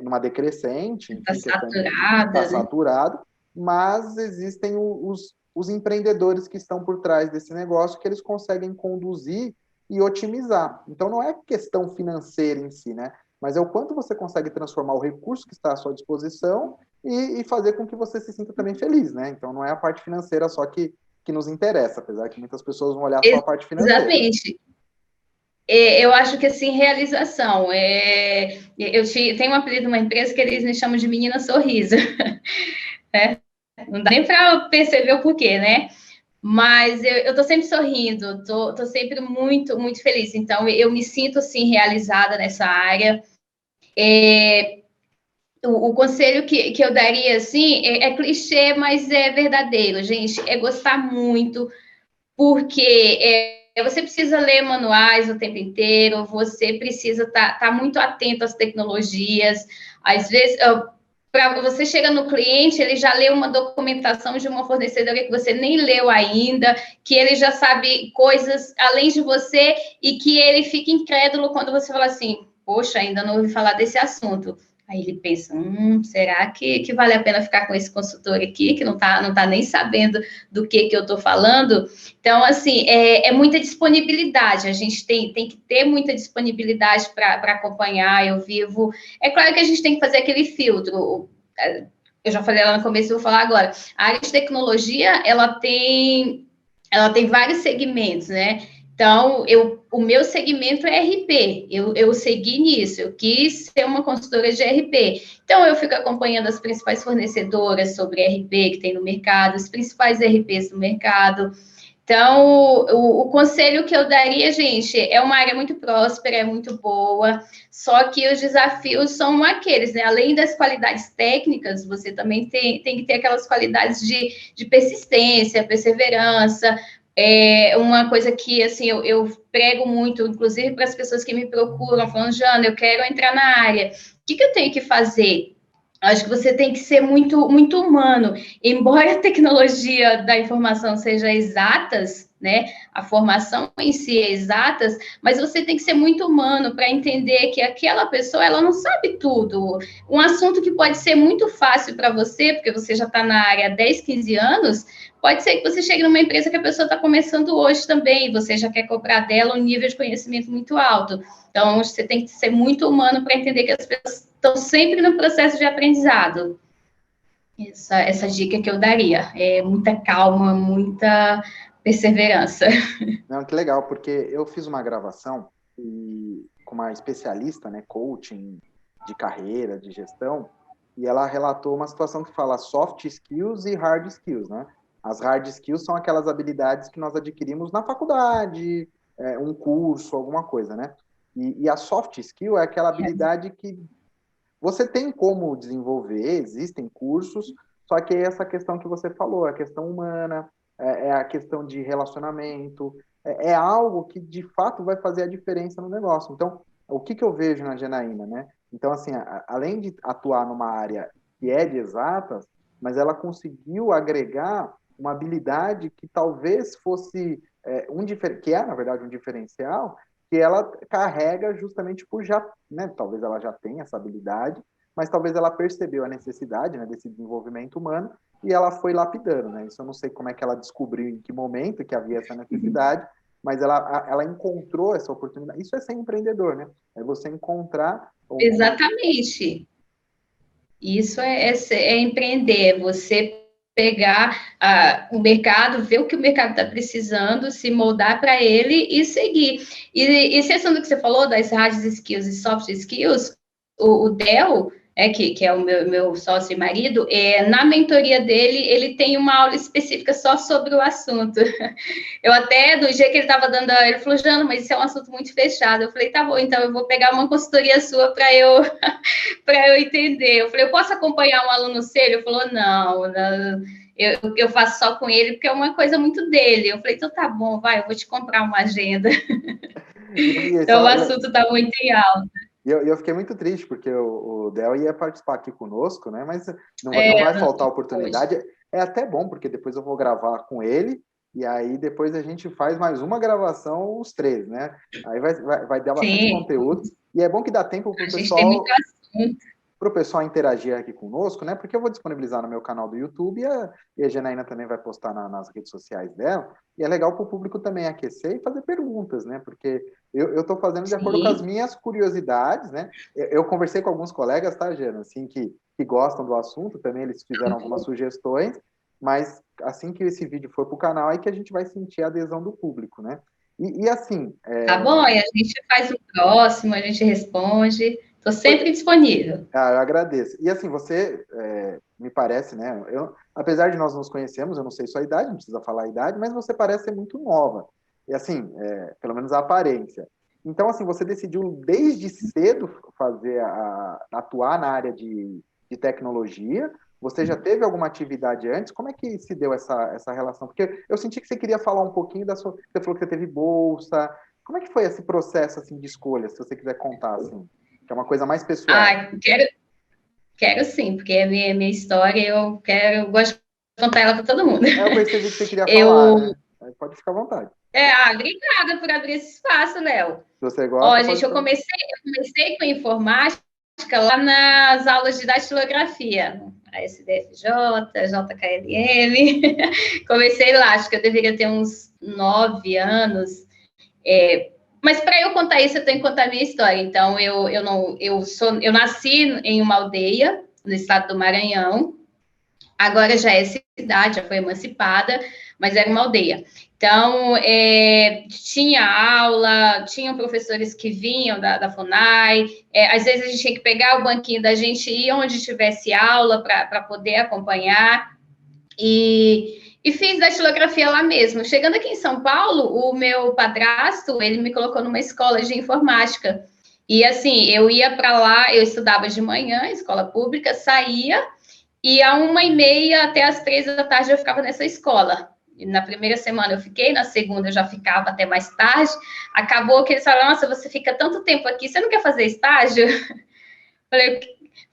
[SPEAKER 1] numa decrescente,
[SPEAKER 2] Está
[SPEAKER 1] enfim,
[SPEAKER 2] saturada.
[SPEAKER 1] está saturado, mas existem os empreendedores que estão por trás desse negócio que eles conseguem conduzir e otimizar. Então, não é questão financeira em si, né? Mas é o quanto você consegue transformar o recurso que está à sua disposição e fazer com que você se sinta também feliz, né? Então, não é a parte financeira só que nos interessa, apesar que muitas pessoas vão olhar só a parte financeira.
[SPEAKER 2] Exatamente. Eu acho que, assim, realização. Tenho um apelido numa empresa que eles me chamam de Menina Sorriso. Né? Não dá nem para perceber o porquê, né? Mas eu tô sempre sorrindo, tô sempre muito, muito feliz. Então, eu me sinto, assim, realizada nessa área. O conselho que eu daria, assim, é clichê, mas é verdadeiro, gente. É gostar muito, porque você precisa ler manuais o tempo inteiro, você precisa estar muito atento às tecnologias. Às vezes, para você chega no cliente, ele já leu uma documentação de uma fornecedora que você nem leu ainda, que ele já sabe coisas além de você e que ele fica incrédulo quando você fala assim, poxa, ainda não ouvi falar desse assunto. Aí ele pensa, será que vale a pena ficar com esse consultor aqui, que não tá nem sabendo do que eu estou falando? Então, assim, é muita disponibilidade, a gente tem que ter muita disponibilidade para acompanhar. É claro que a gente tem que fazer aquele filtro. Eu já falei lá no começo, eu vou falar agora. A área de tecnologia, ela tem vários segmentos, né? Então, o meu segmento é RP, eu segui nisso, eu quis ser uma consultora de RP. Então, eu fico acompanhando as principais fornecedoras sobre RP que tem no mercado, os principais RPs do mercado. Então, o conselho que eu daria, gente, é uma área muito próspera, é muito boa, só que os desafios são aqueles, né? Além das qualidades técnicas, você também tem que ter aquelas qualidades de persistência, perseverança. Uma coisa que, assim, eu prego muito, inclusive para as pessoas que me procuram, falando, Jana, eu quero entrar na área, o que eu tenho que fazer? Acho que você tem que ser muito, muito humano. Embora a tecnologia da informação seja exatas, né? A formação em si é exatas, mas você tem que ser muito humano para entender que aquela pessoa, ela não sabe tudo. Um assunto que pode ser muito fácil para você, porque você já está na área há 10, 15 anos, pode ser que você chegue numa empresa que a pessoa está começando hoje também, e você já quer cobrar dela um nível de conhecimento muito alto. Então, você tem que ser muito humano para entender que as pessoas estão sempre no processo de aprendizado. Essa dica que eu daria. É muita calma, muita perseverança.
[SPEAKER 1] Não, que legal, porque eu fiz uma gravação com uma especialista, né, coaching de carreira, de gestão, e ela relatou uma situação que fala soft skills e hard skills, né? As hard skills são aquelas habilidades que nós adquirimos na faculdade, um curso, alguma coisa, né? E a soft skill é aquela habilidade que você tem como desenvolver, existem cursos, só que é essa questão que você falou, a questão humana, é a questão de relacionamento, é algo que de fato vai fazer a diferença no negócio. Então, o que eu vejo na Janaína, né? Então, assim, além de atuar numa área que é de exatas, mas ela conseguiu agregar uma habilidade que talvez fosse que é, na verdade, um diferencial, que ela carrega justamente por já, né, talvez ela já tenha essa habilidade, mas talvez ela percebeu a necessidade, né, desse desenvolvimento humano e ela foi lapidando, né? Isso eu não sei como é que ela descobriu em que momento que havia essa necessidade, mas ela encontrou essa oportunidade. Isso é ser empreendedor, né? É você encontrar
[SPEAKER 2] Exatamente. Isso é empreender, você pegar o mercado, ver o que o mercado está precisando, se moldar para ele e seguir. E esse assunto que você falou das hard skills e soft skills, o Del, que é o meu sócio e marido, na mentoria dele, ele tem uma aula específica só sobre o assunto. Eu até, do dia que ele estava dando, ele falou, Jana, mas isso é um assunto muito fechado. Eu falei, tá bom, então eu vou pegar uma consultoria sua para eu entender. Eu falei, eu posso acompanhar um aluno seu? Ele falou, não, eu faço só com ele, porque é uma coisa muito dele. Eu falei, então tá bom, vai, eu vou te comprar uma agenda. Então o assunto está muito em alta.
[SPEAKER 1] E eu fiquei muito triste, porque o Del ia participar aqui conosco, né? Mas não vai faltar oportunidade. Hoje. É até bom, porque depois eu vou gravar com ele, e aí depois a gente faz mais uma gravação, os três, né? Aí vai dar bastante conteúdo. E é bom que dá tempo para o pessoal interagir aqui conosco, né? Porque eu vou disponibilizar no meu canal do YouTube e a Janaína também vai postar nas redes sociais dela. E é legal para o público também aquecer e fazer perguntas, né? Porque eu estou fazendo de acordo com as minhas curiosidades, né? Eu conversei com alguns colegas, tá, Jana? Assim, que gostam do assunto, também eles fizeram algumas sugestões, mas assim que esse vídeo for para o canal, aí que a gente vai sentir a adesão do público, né? E assim...
[SPEAKER 2] Tá bom, e a gente faz o próximo, a gente responde... Estou sempre disponível.
[SPEAKER 1] Eu agradeço. E assim, você me parece, né? Apesar de nós nos conhecermos, eu não sei sua idade, não precisa falar a idade, mas você parece ser muito nova. E assim, pelo menos a aparência. Então, assim, você decidiu desde cedo atuar na área de tecnologia. Você já teve alguma atividade antes? Como é que se deu essa relação? Porque eu senti que você queria falar um pouquinho da sua... Você falou que você teve bolsa. Como é que foi esse processo assim, de escolha, se você quiser contar, assim? Que é uma coisa mais pessoal.
[SPEAKER 2] Quero sim, porque é minha história, eu gosto de contar ela para todo mundo.
[SPEAKER 1] Eu percebi que você queria falar, né? Pode ficar à vontade.
[SPEAKER 2] Obrigada por abrir esse espaço, Léo.
[SPEAKER 1] Se você gosta,
[SPEAKER 2] gente, eu comecei com informática lá nas aulas de datilografia, a SDFJ, JKLM. Comecei lá, acho que eu deveria ter uns 9 anos. Mas para eu contar isso, eu tenho que contar a minha história. Então, eu nasci em uma aldeia no estado do Maranhão. Agora já é cidade, já foi emancipada, mas era uma aldeia. Então, tinha aula, tinham professores que vinham da FUNAI, às vezes a gente tinha que pegar o banquinho da gente e ir onde tivesse aula para poder acompanhar. E fiz datilografia lá mesmo. Chegando aqui em São Paulo, o meu padrasto, ele me colocou numa escola de informática. E assim, eu ia para lá, eu estudava de manhã, escola pública, saía, e a 1h30 até as 3 da tarde eu ficava nessa escola. E na primeira semana eu fiquei, na segunda eu já ficava até mais tarde. Acabou que eles falaram, nossa, você fica tanto tempo aqui, você não quer fazer estágio? Falei,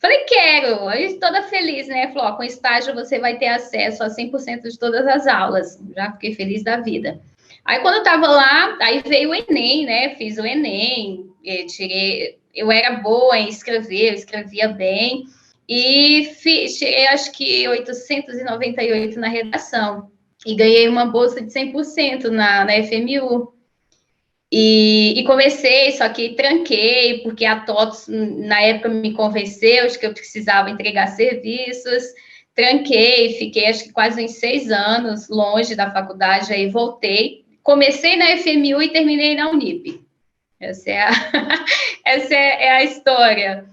[SPEAKER 2] Falei, quero. Aí toda feliz, né? Falou, ó, com estágio você vai ter acesso a 100% de todas as aulas. Já fiquei feliz da vida. Aí quando eu tava lá, aí veio o Enem, né? Fiz o Enem, eu era boa em escrever, eu escrevia bem. E tirei, acho que 898 na redação. E ganhei uma bolsa de 100% na FMU. E comecei, só que tranquei, porque a TOTS, na época, me convenceu de que eu precisava entregar serviços. Tranquei, fiquei acho que quase uns 6 anos longe da faculdade, aí voltei. Comecei na FMU e terminei na Unip. Essa é a, essa é a história.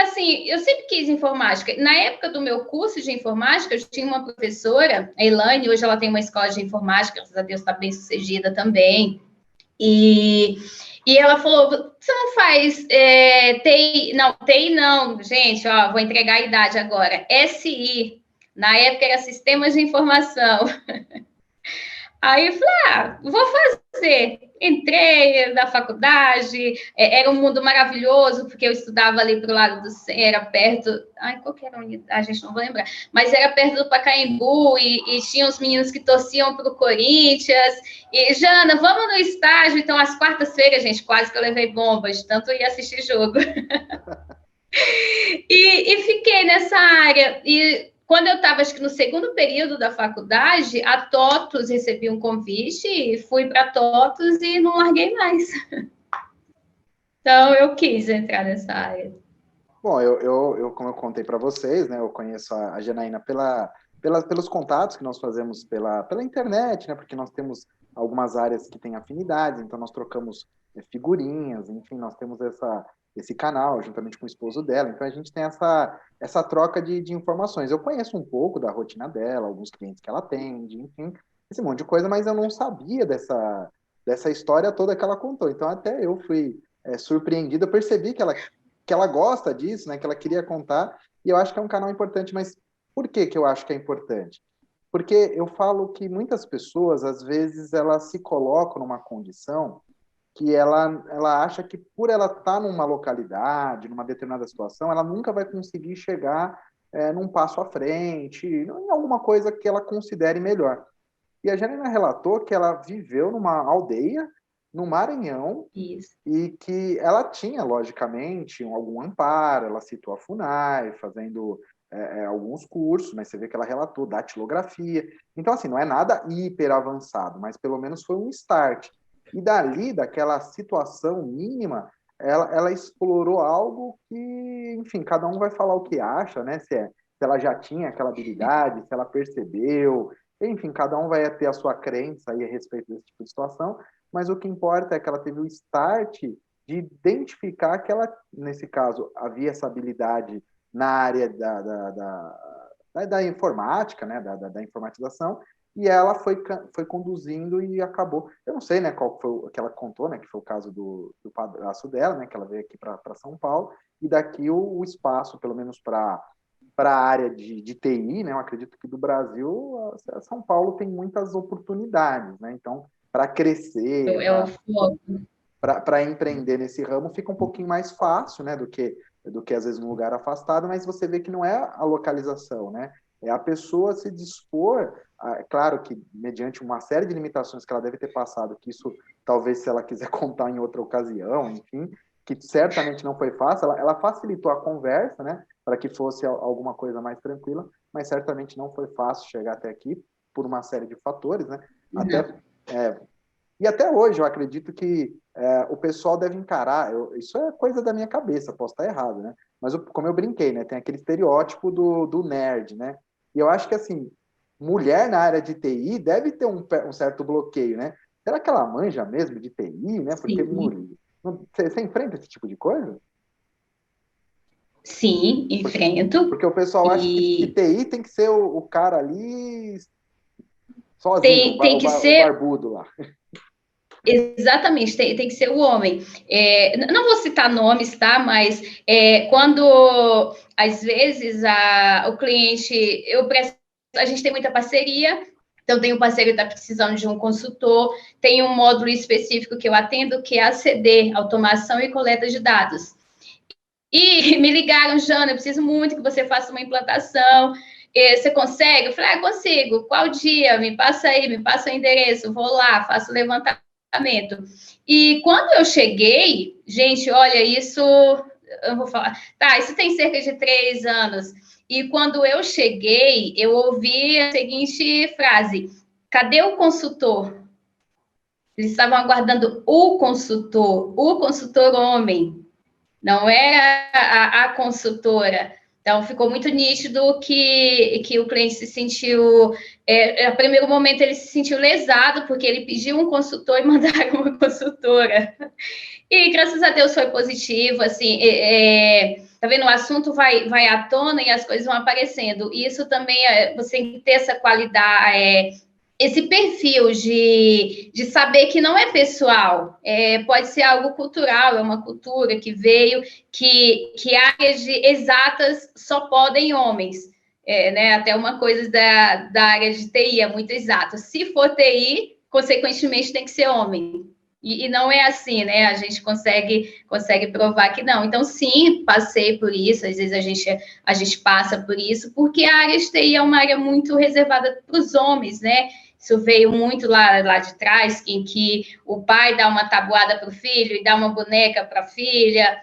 [SPEAKER 2] Assim, eu sempre quis informática. Na época do meu curso de informática, eu tinha uma professora, a Elaine, hoje ela tem uma escola de informática, graças a Deus está bem sucedida também. E ela falou, você não faz TI? Não, TI não, gente, ó, vou entregar a idade agora. SI, na época era Sistemas de Informação. Aí eu falei, vou fazer. Entrei na faculdade, era um mundo maravilhoso, porque eu estudava ali para o lado do era perto. Ai, qual que era a unidade? A gente não vou lembrar. Mas era perto do Pacaembu e tinha os meninos que torciam para o Corinthians. E, Jana, vamos no estágio. Então, às quartas-feiras, gente, quase que eu levei bombas, de tanto ia assistir jogo. E fiquei nessa área. E quando eu estava, acho que no segundo período da faculdade, a TOTUS recebi um convite, fui para a TOTUS e não larguei mais. Então, eu quis entrar nessa área.
[SPEAKER 1] Bom, como eu contei para vocês, né, eu conheço a Janaína pelos contatos que nós fazemos pela internet, né, porque nós temos algumas áreas que têm afinidades, então nós trocamos figurinhas, enfim, nós temos esse canal juntamente com o esposo dela, então a gente tem essa troca de informações. Eu conheço um pouco da rotina dela, alguns clientes que ela atende, enfim, esse monte de coisa, mas eu não sabia dessa história toda que ela contou, então até eu fui surpreendido, eu percebi que ela gosta disso, né, que ela queria contar, e eu acho que é um canal importante, mas por que que eu acho que é importante? Porque eu falo que muitas pessoas, às vezes, elas se colocam numa condição que ela acha que por ela estar numa localidade, numa determinada situação, ela nunca vai conseguir chegar num passo à frente, em alguma coisa que ela considere melhor. E a Janina relatou que ela viveu numa aldeia, no Maranhão,
[SPEAKER 2] Isso.
[SPEAKER 1] e que ela tinha, logicamente, algum amparo, ela citou a FUNAI, fazendo alguns cursos, mas você vê que ela relatou datilografia. Então, assim, não é nada hiper avançado, mas pelo menos foi um start. E dali, daquela situação mínima, ela explorou algo que, enfim, cada um vai falar o que acha, né? Se ela já tinha aquela habilidade, se ela percebeu, enfim, cada um vai ter a sua crença aí a respeito desse tipo de situação, mas o que importa é que ela teve o start de identificar que ela, nesse caso, havia essa habilidade na área da informática, né, da informatização, e ela foi conduzindo e acabou. Eu não sei, né, qual foi o que ela contou, né, que foi o caso do padrasto dela, né, que ela veio aqui para São Paulo, e daqui o espaço, pelo menos para a área de TI, né, eu acredito que do Brasil, São Paulo tem muitas oportunidades, né, então, para crescer, para empreender nesse ramo, fica um pouquinho mais fácil, né, do que às vezes num lugar afastado, mas você vê que não é a localização, né? É a pessoa se dispor, claro que mediante uma série de limitações que ela deve ter passado, que isso talvez se ela quiser contar em outra ocasião, enfim, que certamente não foi fácil, ela facilitou a conversa, né, para que fosse alguma coisa mais tranquila, mas certamente não foi fácil chegar até aqui por uma série de fatores, né? E até hoje eu acredito que o pessoal deve encarar, isso é coisa da minha cabeça, posso estar errado, né? Mas como eu brinquei, né? Tem aquele estereótipo do nerd, né? E eu acho que, assim, mulher na área de TI deve ter um certo bloqueio, né? Será que ela manja mesmo de TI, né? Porque você enfrenta esse tipo de coisa?
[SPEAKER 2] Sim, enfrento.
[SPEAKER 1] Porque o pessoal acha que TI tem que ser o cara ali sozinho,
[SPEAKER 2] tem que ser...
[SPEAKER 1] o barbudo lá.
[SPEAKER 2] Exatamente, tem que ser o homem. Não vou citar nomes, tá? Mas quando, às vezes, o cliente... a gente tem muita parceria, então tem um parceiro que está precisando de um consultor, tem um módulo específico que eu atendo, que é ACD, Automação e Coleta de Dados. E me ligaram, Jana, eu preciso muito que você faça uma implantação. Você consegue? Eu falei, consigo. Qual dia? Me passa aí, me passa o endereço. Vou lá, faço o levantamento. E quando eu cheguei, gente, olha, isso... Eu vou falar... Tá, isso tem cerca de 3 anos. E quando eu cheguei, eu ouvi a seguinte frase: cadê o consultor? Eles estavam aguardando o consultor homem, não era a consultora. Então, ficou muito nítido que o cliente se sentiu... a primeiro momento, ele se sentiu lesado, porque ele pediu um consultor e mandaram uma consultora. E, graças a Deus, foi positivo, assim... tá vendo? O assunto vai à tona e as coisas vão aparecendo. E isso também, você tem que ter essa qualidade... esse perfil de saber que não é pessoal, pode ser algo cultural, é uma cultura que veio, que áreas exatas só podem homens, né? Até uma coisa da área de TI é muito exato. Se for TI, consequentemente tem que ser homem. E não é assim, né? A gente consegue provar que não. Então, sim, passei por isso, às vezes a gente passa por isso, porque a área de TI é uma área muito reservada para os homens, né? Isso veio muito lá de trás, em que o pai dá uma tabuada para o filho e dá uma boneca para a filha,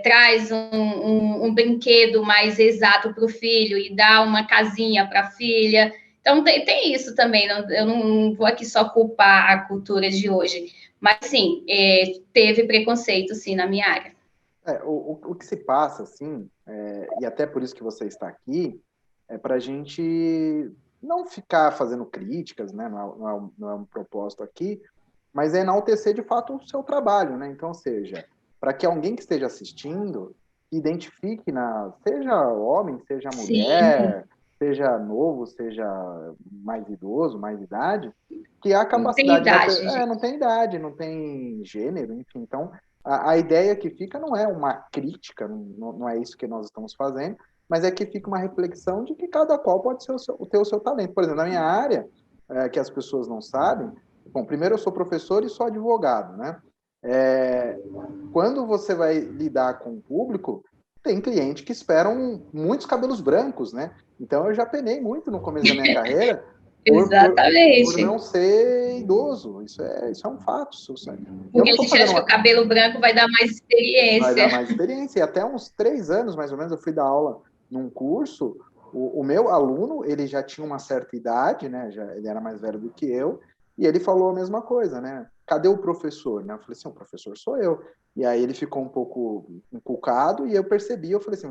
[SPEAKER 2] traz um brinquedo mais exato para o filho e dá uma casinha para a filha. Então, tem isso também. Eu não vou aqui só culpar a cultura de hoje. Mas, sim, teve preconceito, sim, na minha área.
[SPEAKER 1] O que se passa, assim, e até por isso que você está aqui, é para a gente não ficar fazendo críticas, né? Não é um propósito aqui, mas é enaltecer de fato o seu trabalho, né? Então, seja, para que alguém que esteja assistindo identifique, seja homem, seja mulher, sim, seja novo, seja mais idoso, mais idade, que há capacidade... Não tem idade, não tem gênero, enfim. Então, a ideia que fica não é uma crítica, não é isso que nós estamos fazendo, mas é que fica uma reflexão de que cada qual pode ter o seu talento. Por exemplo, na minha área, que as pessoas não sabem, bom, primeiro eu sou professor e sou advogado, né? Quando você vai lidar com o público, tem cliente que esperam muitos cabelos brancos, né? Então eu já penei muito no começo da minha carreira por não ser idoso. Isso é um fato.
[SPEAKER 2] Porque a gente acha que o cabelo branco vai dar mais experiência.
[SPEAKER 1] Vai dar mais experiência. E até uns 3 anos, mais ou menos, eu fui dar aula num curso. O meu aluno, ele já tinha uma certa idade, né? Ele era mais velho do que eu. E ele falou a mesma coisa, né? Cadê o professor? Né? Eu falei assim, o professor sou eu. E aí ele ficou um pouco encucado e eu percebi, eu falei assim,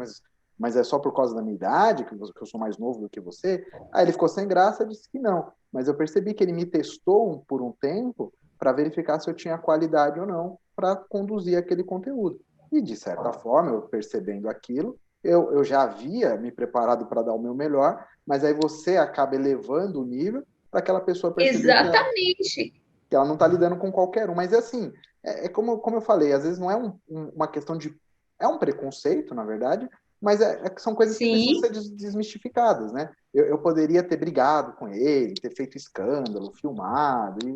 [SPEAKER 1] mas é só por causa da minha idade, que eu sou mais novo do que você? Aí ele ficou sem graça e disse que não. Mas eu percebi que ele me testou por um tempo para verificar se eu tinha qualidade ou não para conduzir aquele conteúdo. E, de certa forma, eu percebendo aquilo, eu já havia me preparado para dar o meu melhor, mas aí você acaba elevando o nível para aquela pessoa perceber que ela não está lidando com qualquer um. Mas é assim, como eu falei, às vezes não é uma questão de... É um preconceito, na verdade, mas são coisas que precisam ser desmistificadas, né? Eu poderia ter brigado com ele, ter feito escândalo, filmado, e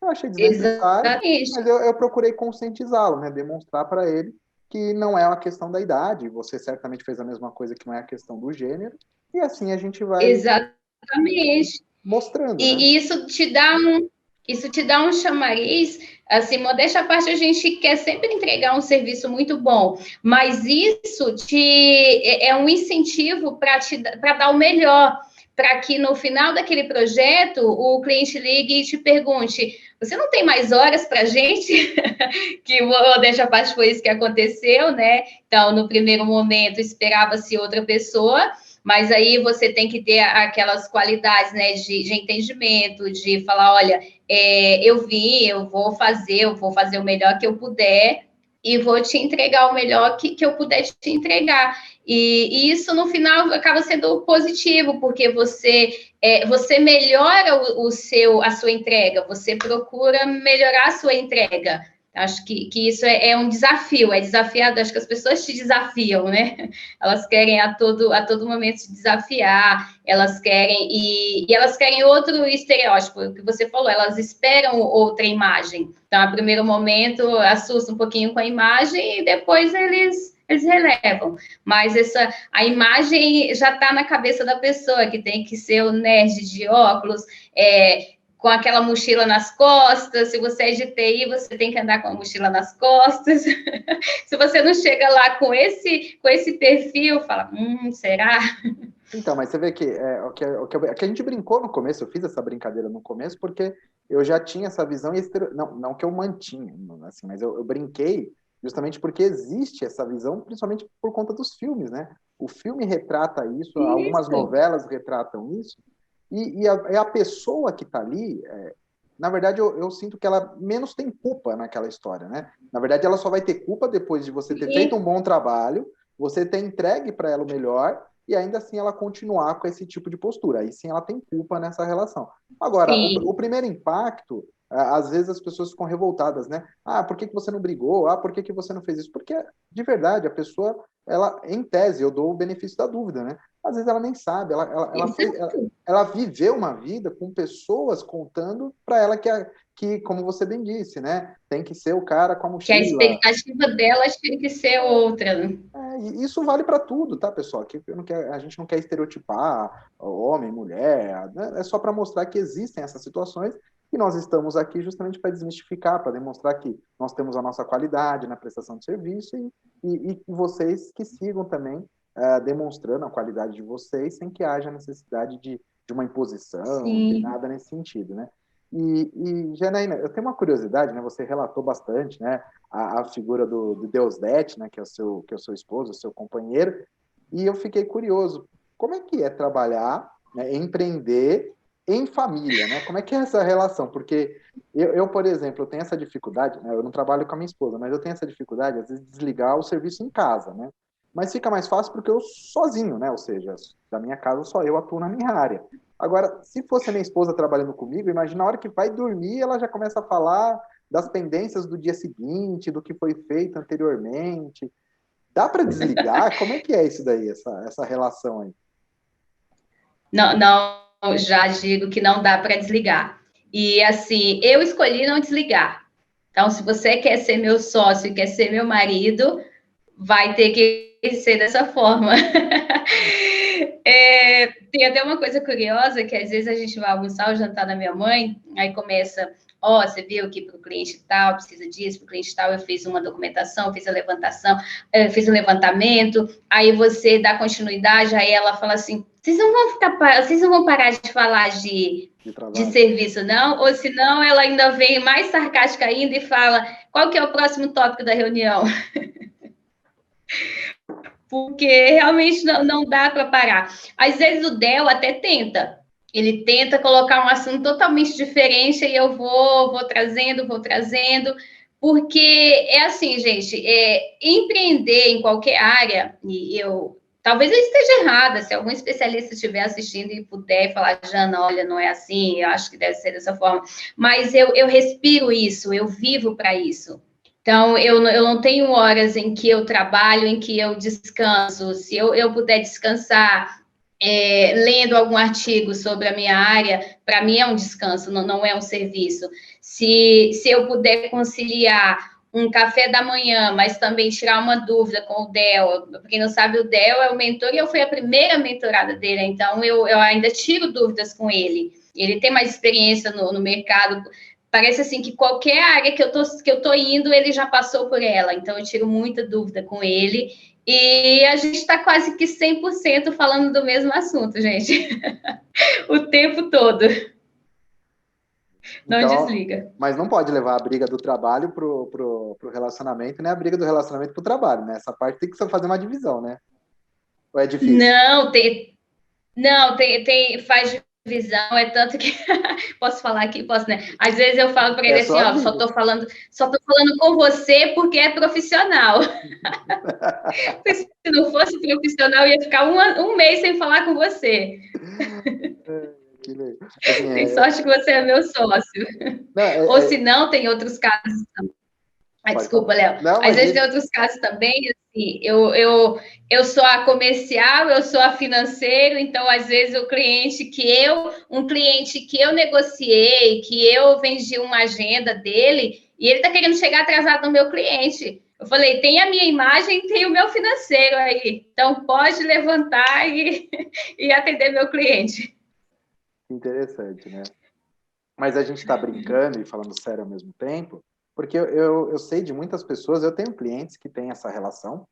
[SPEAKER 1] eu achei desnecessário, mas eu procurei conscientizá-lo, né? Demonstrar para ele que não é uma questão da idade, você certamente fez a mesma coisa, que não é a questão do gênero, e assim a gente vai mostrando,
[SPEAKER 2] né? E isso te dá um chamariz, assim, modéstia à parte, a gente quer sempre entregar um serviço muito bom, mas isso é um incentivo para dar o melhor, para que no final daquele projeto o cliente ligue e te pergunte: você não tem mais horas para a gente? Que modéstia à parte foi isso que aconteceu, né? Então, no primeiro momento, esperava-se outra pessoa, mas aí você tem que ter aquelas qualidades, né, de entendimento, de falar, olha, eu vou fazer o melhor que eu puder e vou te entregar o melhor que eu puder te entregar. E isso, no final, acaba sendo positivo, porque você melhora a sua entrega, você procura melhorar a sua entrega. Acho que isso é um desafio, é desafiado. Acho que as pessoas te desafiam, né? Elas querem a todo momento se desafiar, elas querem, e elas querem outro estereótipo, o que você falou, elas esperam outra imagem. Então, a primeiro momento, assusta um pouquinho com a imagem e depois eles relevam. Mas a imagem já está na cabeça da pessoa, que tem que ser o nerd de óculos, com aquela mochila nas costas. Se você é de TI, você tem que andar com a mochila nas costas. Se você não chega lá com esse perfil, fala, será?
[SPEAKER 1] Então, mas você vê que que a gente brincou no começo, eu fiz essa brincadeira no começo, porque eu já tinha essa visão, não que eu mantinha, assim, mas eu brinquei justamente porque existe essa visão, principalmente por conta dos filmes, né? O filme retrata isso, algumas novelas retratam isso, e a pessoa que está ali, na verdade, eu sinto que ela menos tem culpa naquela história, né? Na verdade, ela só vai ter culpa depois de você ter feito um bom trabalho, você ter entregue para ela o melhor, e ainda assim ela continuar com esse tipo de postura. Aí sim ela tem culpa nessa relação. Agora, o primeiro impacto, às vezes as pessoas ficam revoltadas, né? Ah, por que você não brigou? Ah, por que você não fez isso? Porque, de verdade, a pessoa, ela, em tese, eu dou o benefício da dúvida, né? Às vezes ela nem sabe, ela viveu uma vida com pessoas contando para ela que, como você bem disse, né? Tem que ser o cara com a mochila.
[SPEAKER 2] Que a expectativa delas tem que ser outra, né?
[SPEAKER 1] E isso vale para tudo, tá, pessoal? A gente não quer estereotipar homem, mulher, né? É só para mostrar que existem essas situações e nós estamos aqui justamente para desmistificar, para demonstrar que nós temos a nossa qualidade na prestação de serviço e vocês que sigam também demonstrando a qualidade de vocês sem que haja necessidade de uma imposição, de nada nesse sentido, né? E Janaína, eu tenho uma curiosidade, né? Você relatou bastante, né? A figura do Deus Det, né? Que é o seu esposo, o seu companheiro. E eu fiquei curioso. Como é que é trabalhar, né, empreender em família, né? Como é que é essa relação? Porque eu, por exemplo, eu tenho essa dificuldade, né? Eu não trabalho com a minha esposa, mas eu tenho essa dificuldade, às vezes, de desligar o serviço em casa, né? Mas fica mais fácil porque eu sozinho, né? Ou seja, da minha casa só eu atuo na minha área. Agora, se fosse a minha esposa trabalhando comigo, imagina a hora que vai dormir, ela já começa a falar das pendências do dia seguinte, do que foi feito anteriormente. Dá para desligar? Como é que é isso daí, essa relação aí?
[SPEAKER 2] Não, já digo que não dá para desligar. E assim, eu escolhi não desligar. Então, se você quer ser meu sócio, quer ser meu marido, vai ter que ser dessa forma. Tem até uma coisa curiosa, que às vezes a gente vai almoçar ou jantar na minha mãe, aí começa, você viu que para o cliente tal precisa disso, para o cliente tal eu fiz uma documentação, fiz fiz um levantamento, aí você dá continuidade, aí ela fala assim, vocês não vão parar de falar de serviço, não? Ou senão ela ainda vem mais sarcástica ainda e fala, qual que é o próximo tópico da reunião? Porque realmente não dá para parar. Às vezes o Del até tenta. Ele tenta colocar um assunto totalmente diferente e eu vou trazendo, porque é assim, gente, empreender em qualquer área, e talvez eu esteja errada, se algum especialista estiver assistindo e puder falar, Jana, olha, não é assim, eu acho que deve ser dessa forma, mas eu respiro isso, eu vivo para isso. Então, eu não tenho horas em que eu trabalho, em que eu descanso. Se eu puder descansar lendo algum artigo sobre a minha área, para mim é um descanso, não é um serviço. Se eu puder conciliar um café da manhã, mas também tirar uma dúvida com o Del. Para quem não sabe, o Del é o mentor e eu fui a primeira mentorada dele, então eu ainda tiro dúvidas com ele. Ele tem mais experiência no mercado. Parece assim que qualquer área que eu tô indo, ele já passou por ela. Então, eu tiro muita dúvida com ele. E a gente está quase que 100% falando do mesmo assunto, gente. O tempo todo. Não
[SPEAKER 1] Então,
[SPEAKER 2] desliga.
[SPEAKER 1] Mas não pode levar a briga do trabalho pro relacionamento, nem a briga do relacionamento pro trabalho, né? Essa parte tem que fazer uma divisão, né? Ou é difícil?
[SPEAKER 2] Não, faz divisão, é tanto que posso falar aqui, posso, né? Às vezes eu falo para ele assim, só tô falando com você porque é profissional. Se não fosse profissional, eu ia ficar um mês sem falar com você. Assim, tem sorte que você é meu sócio. Ou se não, tem outros casos também. Desculpa, Léo. Às vezes tem outros casos também, assim, eu sou a comercial, eu sou a financeiro, então, às vezes, um cliente que eu negociei, que eu vendi uma agenda dele, e ele está querendo chegar atrasado no meu cliente. Eu falei, tem a minha imagem, tem o meu financeiro aí. Então, pode levantar e atender meu cliente.
[SPEAKER 1] Interessante, né? Mas a gente está brincando e falando sério ao mesmo tempo, porque eu sei de muitas pessoas, eu tenho clientes que têm essa relação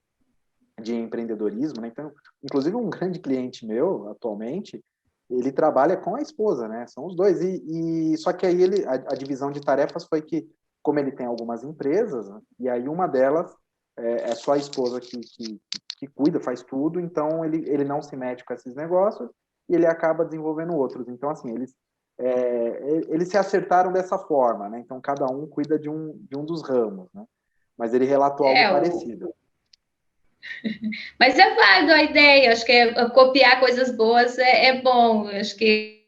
[SPEAKER 1] de empreendedorismo, né? Então, inclusive um grande cliente meu atualmente, ele trabalha com a esposa, né? São os dois e só que aí a divisão de tarefas foi que, como ele tem algumas empresas, né? E aí uma delas é só a esposa que cuida, faz tudo, então ele não se mete com esses negócios e ele acaba desenvolvendo outros. Então, assim, eles se acertaram dessa forma, né? Então, cada um cuida de um dos ramos, né? Mas ele relatou algo parecido.
[SPEAKER 2] Mas é válido a ideia, acho que copiar coisas boas é bom, acho que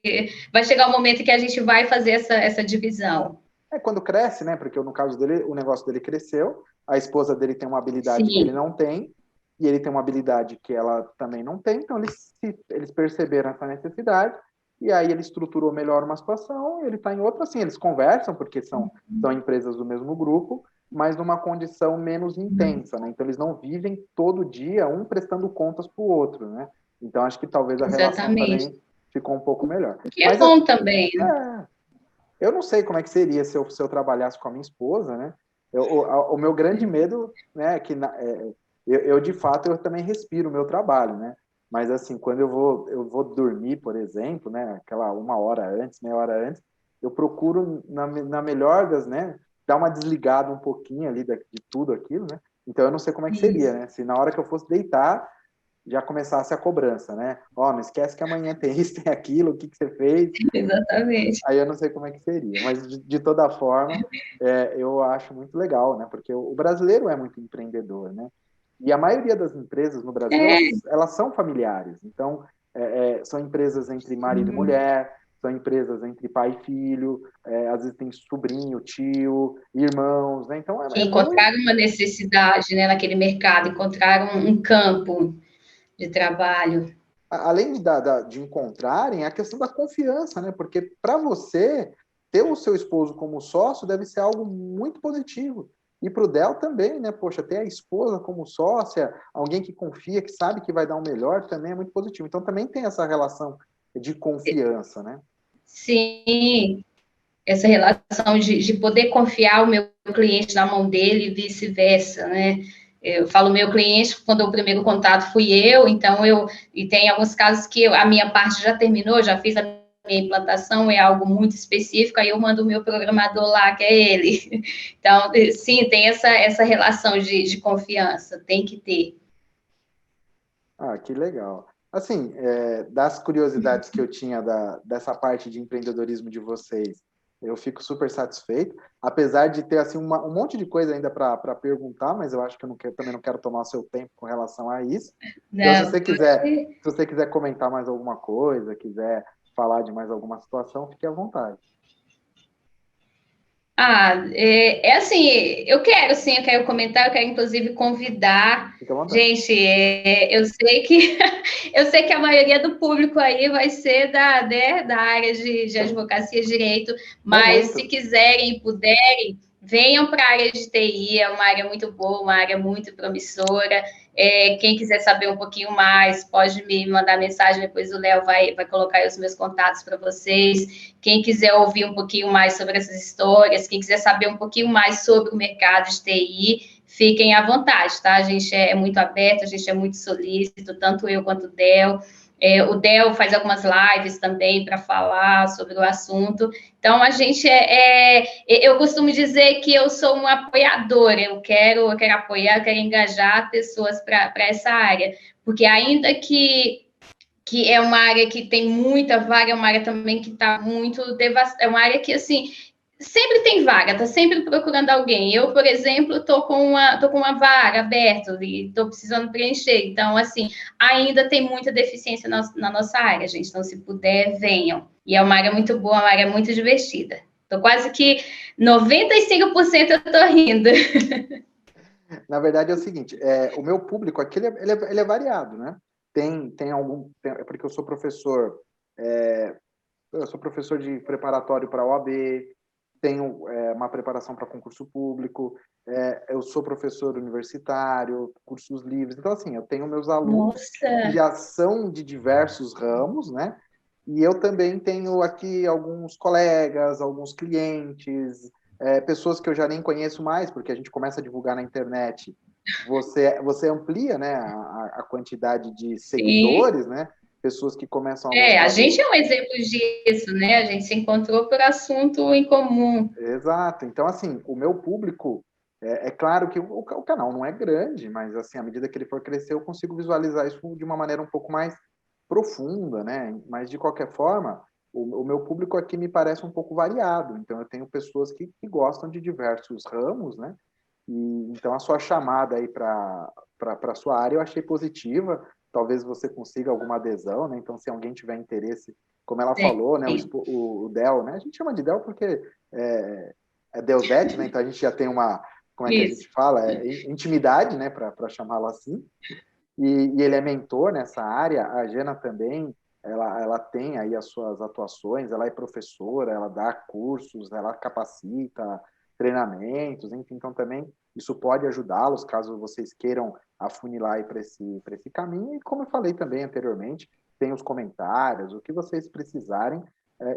[SPEAKER 2] vai chegar um momento que a gente vai fazer essa divisão.
[SPEAKER 1] Quando cresce, né? Porque no caso dele, o negócio dele cresceu, a esposa dele tem uma habilidade que ele
[SPEAKER 2] Sim.
[SPEAKER 1] não tem, e ele tem uma habilidade que ela também não tem, então eles perceberam essa necessidade, e aí ele estruturou melhor uma situação, ele está em outra, assim, eles conversam, porque são empresas do mesmo grupo, mas numa condição menos intensa, né? Então eles não vivem todo dia um prestando contas para o outro, né? Então acho que talvez a relação
[SPEAKER 2] Exatamente.
[SPEAKER 1] também ficou um pouco melhor.
[SPEAKER 2] Que é bom também, né?
[SPEAKER 1] Eu não sei como é que seria se eu trabalhasse com a minha esposa, né? O meu grande medo, né, é que eu de fato eu também respiro o meu trabalho, né? Mas assim, quando eu vou dormir, por exemplo, né, aquela uma hora antes, meia hora antes, eu procuro na melhor das, né, dar uma desligada um pouquinho ali de tudo aquilo, né? Então eu não sei como é que seria, né? Se na hora que eu fosse deitar já começasse a cobrança, né? Não esquece que amanhã tem isso, tem aquilo, o que você fez?
[SPEAKER 2] Exatamente.
[SPEAKER 1] Aí eu não sei como é que seria, mas de toda forma, eu acho muito legal, né? Porque o brasileiro é muito empreendedor, né? E a maioria das empresas no Brasil, elas são familiares. Então, são empresas entre marido e mulher, são empresas entre pai e filho, às vezes tem sobrinho, tio, irmãos, né? Então,
[SPEAKER 2] Que encontraram uma necessidade, né, naquele mercado, encontraram um campo de trabalho.
[SPEAKER 1] Além de encontrarem, a questão da confiança, né? Porque para você, ter o seu esposo como sócio deve ser algo muito positivo. E para o Del também, né? Poxa, ter a esposa como sócia, alguém que confia, que sabe que vai dar o melhor, também é muito positivo. Então também tem essa relação de confiança, né?
[SPEAKER 2] Sim, essa relação de poder confiar o meu cliente na mão dele e vice-versa, né? Eu falo meu cliente, quando o primeiro contato fui eu, então e tem alguns casos que a minha parte já terminou, já fiz a minha implantação, é algo muito específico, aí eu mando o meu programador lá, que é ele. Então, sim, tem essa relação de confiança, tem que ter.
[SPEAKER 1] Que legal. Assim, das curiosidades que eu tinha dessa parte de empreendedorismo de vocês, eu fico super satisfeito, apesar de ter assim um monte de coisa ainda para perguntar, mas eu acho que também não quero tomar o seu tempo com relação a isso. Então,
[SPEAKER 2] Não,
[SPEAKER 1] se você quiser comentar mais alguma coisa, quiser falar de mais alguma situação, fique à vontade.
[SPEAKER 2] Assim, eu quero comentar, eu quero inclusive convidar.
[SPEAKER 1] Fique à vontade.
[SPEAKER 2] Gente, eu sei que eu sei que a maioria do público aí vai ser da área de advocacia e direito,
[SPEAKER 1] É
[SPEAKER 2] mas se
[SPEAKER 1] muito.
[SPEAKER 2] quiserem e puderem, venham para a área de TI, é uma área muito boa, uma área muito promissora. Quem quiser saber um pouquinho mais, pode me mandar mensagem, depois o Léo vai colocar aí os meus contatos para vocês. Quem quiser ouvir um pouquinho mais sobre essas histórias, quem quiser saber um pouquinho mais sobre o mercado de TI, fiquem à vontade, tá? A gente é muito aberto, a gente é muito solícito, tanto eu quanto o Del. O Del faz algumas lives também para falar sobre o assunto. Então, a gente eu costumo dizer que eu sou uma apoiadora, eu quero apoiar, eu quero engajar pessoas para essa área, porque ainda que é uma área que tem muita vaga, é uma área também que está muito devastada, é uma área que, assim, sempre tem vaga, está sempre procurando alguém. Eu, por exemplo, estou com uma vaga aberta e estou precisando preencher. Então, assim, ainda tem muita deficiência na nossa área, gente. Então, se puder, venham. E é uma área muito boa, uma área muito divertida. Estou quase que 95% eu estou rindo.
[SPEAKER 1] Na verdade é o seguinte, o meu público aqui ele é variado, né? Porque eu sou professor de preparatório para a OAB, tenho uma preparação para concurso público, eu sou professor universitário, cursos livres. Então, assim, eu tenho meus alunos que já são de diversos ramos, né? E eu também tenho aqui alguns colegas, alguns clientes, pessoas que eu já nem conheço mais, porque a gente começa a divulgar na internet. Você amplia, né, a quantidade de seguidores,
[SPEAKER 2] Sim.
[SPEAKER 1] né? Pessoas que começam a gostar.
[SPEAKER 2] A gente é um exemplo disso, né? A gente se encontrou por assunto em comum.
[SPEAKER 1] Exato. Então, assim, o meu público, claro que o canal não é grande, mas, assim, à medida que ele for crescer, eu consigo visualizar isso de uma maneira um pouco mais profunda, né? Mas, de qualquer forma, o meu público aqui me parece um pouco variado. Então, eu tenho pessoas que gostam de diversos ramos, né? E, então, a sua chamada aí para a sua área eu achei positiva. Talvez você consiga alguma adesão, né? Então, se alguém tiver interesse, como ela falou, né? O Del, né? A gente chama de Del porque é Deusete, né? Então, a gente já tem uma, como é que a gente fala? Intimidade, né? Para chamá-lo assim. E ele é mentor nessa área. A Jana também, ela tem aí as suas atuações, ela é professora, ela dá cursos, ela capacita, treinamentos, enfim, então também isso pode ajudá-los caso vocês queiram afunilar para esse caminho. E como eu falei também anteriormente, tem os comentários, o que vocês precisarem.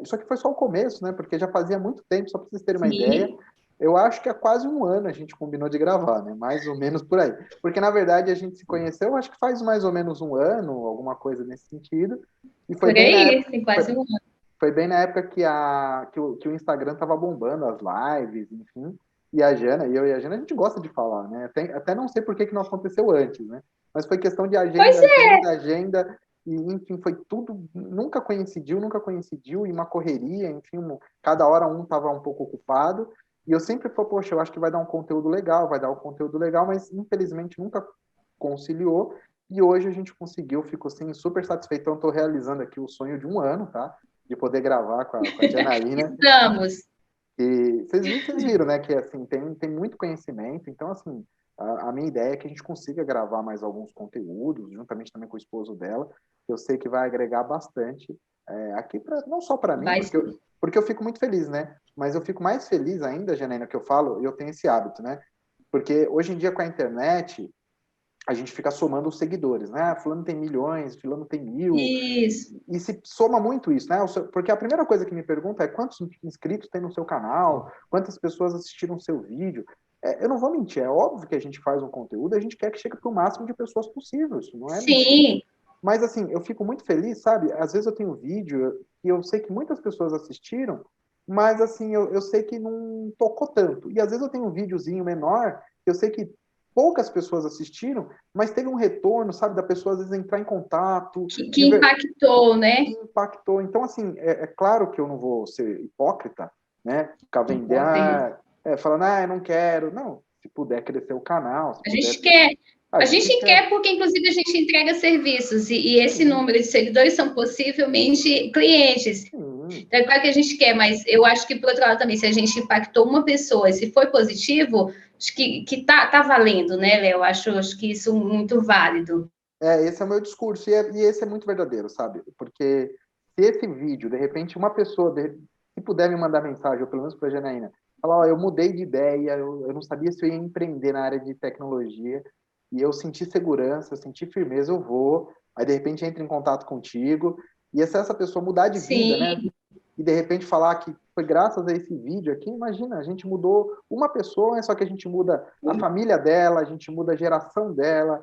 [SPEAKER 1] Isso aqui foi só o começo, né? Porque já fazia muito tempo, só para vocês terem uma ideia. Eu acho que há quase um ano a gente combinou de gravar, né? Mais ou menos por aí. Porque, na verdade, a gente se conheceu, acho que faz mais ou menos um ano, alguma coisa nesse sentido. E foi
[SPEAKER 2] por aí, tem quase um ano.
[SPEAKER 1] Foi bem na época que o Instagram estava bombando as lives, enfim. E a Jana, eu e a Jana, a gente gosta de falar, né? Até não sei por que não aconteceu antes, né? Mas foi questão de agenda, e, enfim, foi tudo, nunca coincidiu, e uma correria, enfim, cada hora um estava um pouco ocupado, e eu sempre falei, poxa, eu acho que vai dar um conteúdo legal, mas infelizmente nunca conciliou, e hoje a gente conseguiu, fico assim, super satisfeito, então estou realizando aqui o sonho de um ano, tá? De poder gravar com a Janaína.
[SPEAKER 2] Estamos.
[SPEAKER 1] E vocês viram, né, que assim, tem muito conhecimento, então assim, a minha ideia é que a gente consiga gravar mais alguns conteúdos, juntamente também com o esposo dela, que eu sei que vai agregar bastante aqui, não só para mim, porque eu fico muito feliz, né? Mas eu fico mais feliz ainda, Janaína, que eu falo, eu tenho esse hábito, né? Porque hoje em dia com a internet, a gente fica somando os seguidores, né? Fulano tem milhões, fulano tem 1000.
[SPEAKER 2] Isso.
[SPEAKER 1] E se soma muito isso, né? Porque a primeira coisa que me pergunta é quantos inscritos tem no seu canal, quantas pessoas assistiram o seu vídeo. Eu não vou mentir, é óbvio que a gente faz um conteúdo, a gente quer que chegue para o máximo de pessoas possível, isso não é mentira. Mas, assim, eu fico muito feliz, sabe? Às vezes eu tenho vídeo e eu sei que muitas pessoas assistiram, mas, assim, eu sei que não tocou tanto. E, às vezes, eu tenho um videozinho menor, eu sei que poucas pessoas assistiram, mas teve um retorno, sabe, da pessoa às vezes entrar em contato.
[SPEAKER 2] Que impactou, né?
[SPEAKER 1] Que impactou. Então, assim, é claro que eu não vou ser hipócrita, né? Ficar vendendo, falando, eu não quero. Não, se puder crescer o canal.
[SPEAKER 2] A gente quer. A gente quer porque, inclusive, a gente entrega serviços e esse número de seguidores são possivelmente clientes. Então, é claro que a gente quer, mas eu acho que, por outro lado, também, se a gente impactou uma pessoa e se foi positivo, acho que tá valendo, né, Léo? Acho que isso é muito válido.
[SPEAKER 1] Esse é o meu discurso, e esse é muito verdadeiro, sabe? Porque se esse vídeo, de repente, uma pessoa, se puder me mandar mensagem, ou pelo menos para a Janaína, falar, eu mudei de ideia, eu não sabia se eu ia empreender na área de tecnologia, e eu senti segurança, eu senti firmeza, eu vou, aí de repente entra em contato contigo, e se essa pessoa mudar de vida, né? E de repente falar que foi graças a esse vídeo aqui, imagina, a gente mudou uma pessoa, só que a gente muda a família dela, a gente muda a geração dela,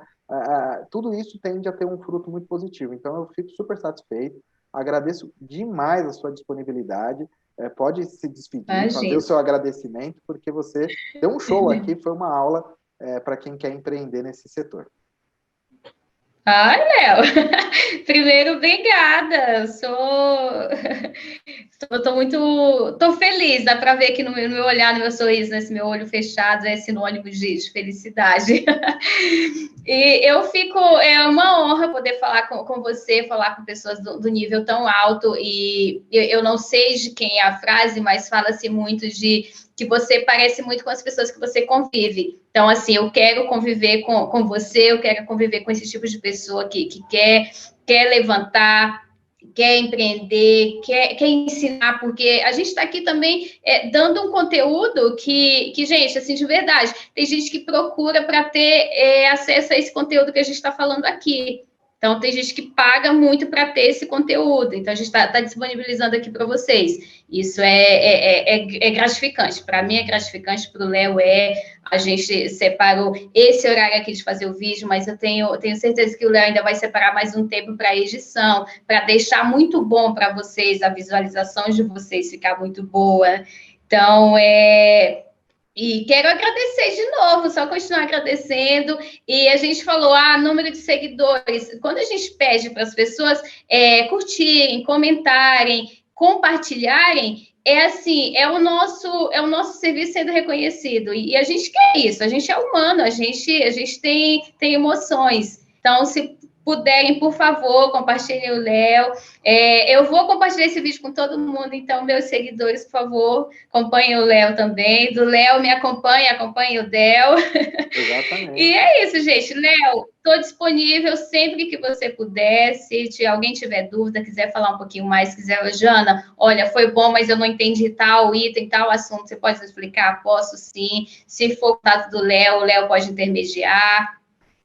[SPEAKER 1] tudo isso tende a ter um fruto muito positivo. Então, eu fico super satisfeito, agradeço demais a sua disponibilidade, pode se despedir, fazer o seu agradecimento, porque você deu um show aqui, foi uma aula para quem quer empreender nesse setor.
[SPEAKER 2] Ai, Léo, primeiro, obrigada, tô feliz, dá para ver que no meu olhar, no meu sorriso, nesse meu olho fechado, é sinônimo de felicidade. E eu fico, é uma honra poder falar com você, falar com pessoas do nível tão alto, e eu não sei de quem é a frase, mas fala-se muito de que você parece muito com as pessoas que você convive. Então, assim, eu quero conviver com você, eu quero conviver com esse tipo de pessoa que quer levantar, quer empreender, quer ensinar, porque a gente está aqui também dando um conteúdo que, gente, assim, de verdade, tem gente que procura para ter acesso a esse conteúdo que a gente está falando aqui. Então, tem gente que paga muito para ter esse conteúdo. Então, a gente está disponibilizando aqui para vocês. Isso é gratificante. Para mim é gratificante, para o Léo a gente separou esse horário aqui de fazer o vídeo, mas eu tenho certeza que o Léo ainda vai separar mais um tempo para edição, para deixar muito bom para vocês, a visualização de vocês ficar muito boa. Então, e quero agradecer de novo, só continuar agradecendo. E a gente falou, número de seguidores. Quando a gente pede para as pessoas curtirem, comentarem, compartilharem, é o nosso serviço sendo reconhecido. E a gente quer isso, a gente é humano, a gente tem emoções. Então, se puderem, por favor, compartilhem o Léo. Eu vou compartilhar esse vídeo com todo mundo, então, meus seguidores, por favor, acompanhem o Léo também. Do Léo, me acompanhem o Del.
[SPEAKER 1] Exatamente.
[SPEAKER 2] E é isso, gente. Léo, estou disponível sempre que você puder. Se alguém tiver dúvida, quiser falar um pouquinho mais, quiser, Jana, olha, foi bom, mas eu não entendi tal item, tal assunto, você pode explicar? Posso sim. Se for o contato do Léo, o Léo pode intermediar.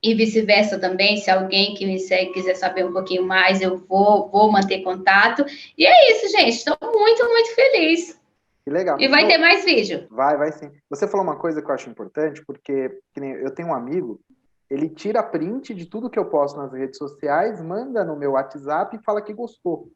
[SPEAKER 2] E vice-versa também, se alguém que me segue quiser saber um pouquinho mais, eu vou manter contato. E é isso, gente. Estou muito, muito feliz.
[SPEAKER 1] Que legal.
[SPEAKER 2] E vai ter mais vídeo.
[SPEAKER 1] Vai sim. Você falou uma coisa que eu acho importante, porque eu tenho um amigo, ele tira print de tudo que eu posto nas redes sociais, manda no meu WhatsApp e fala que gostou.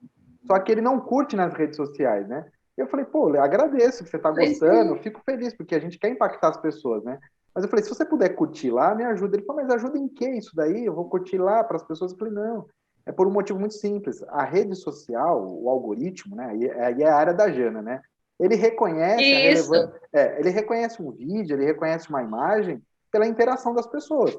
[SPEAKER 1] Só que ele não curte nas redes sociais, né? Eu falei, pô, eu agradeço que você está gostando, fico feliz, porque a gente quer impactar as pessoas, né? Mas eu falei, se você puder curtir lá, me ajuda. Ele falou, mas ajuda em que isso daí? Eu vou curtir lá para as pessoas. Eu falei, não, é por um motivo muito simples. A rede social, o algoritmo, né? Aí é a área da Jana, né? Ele reconhece ele reconhece um vídeo, ele reconhece uma imagem pela interação das pessoas.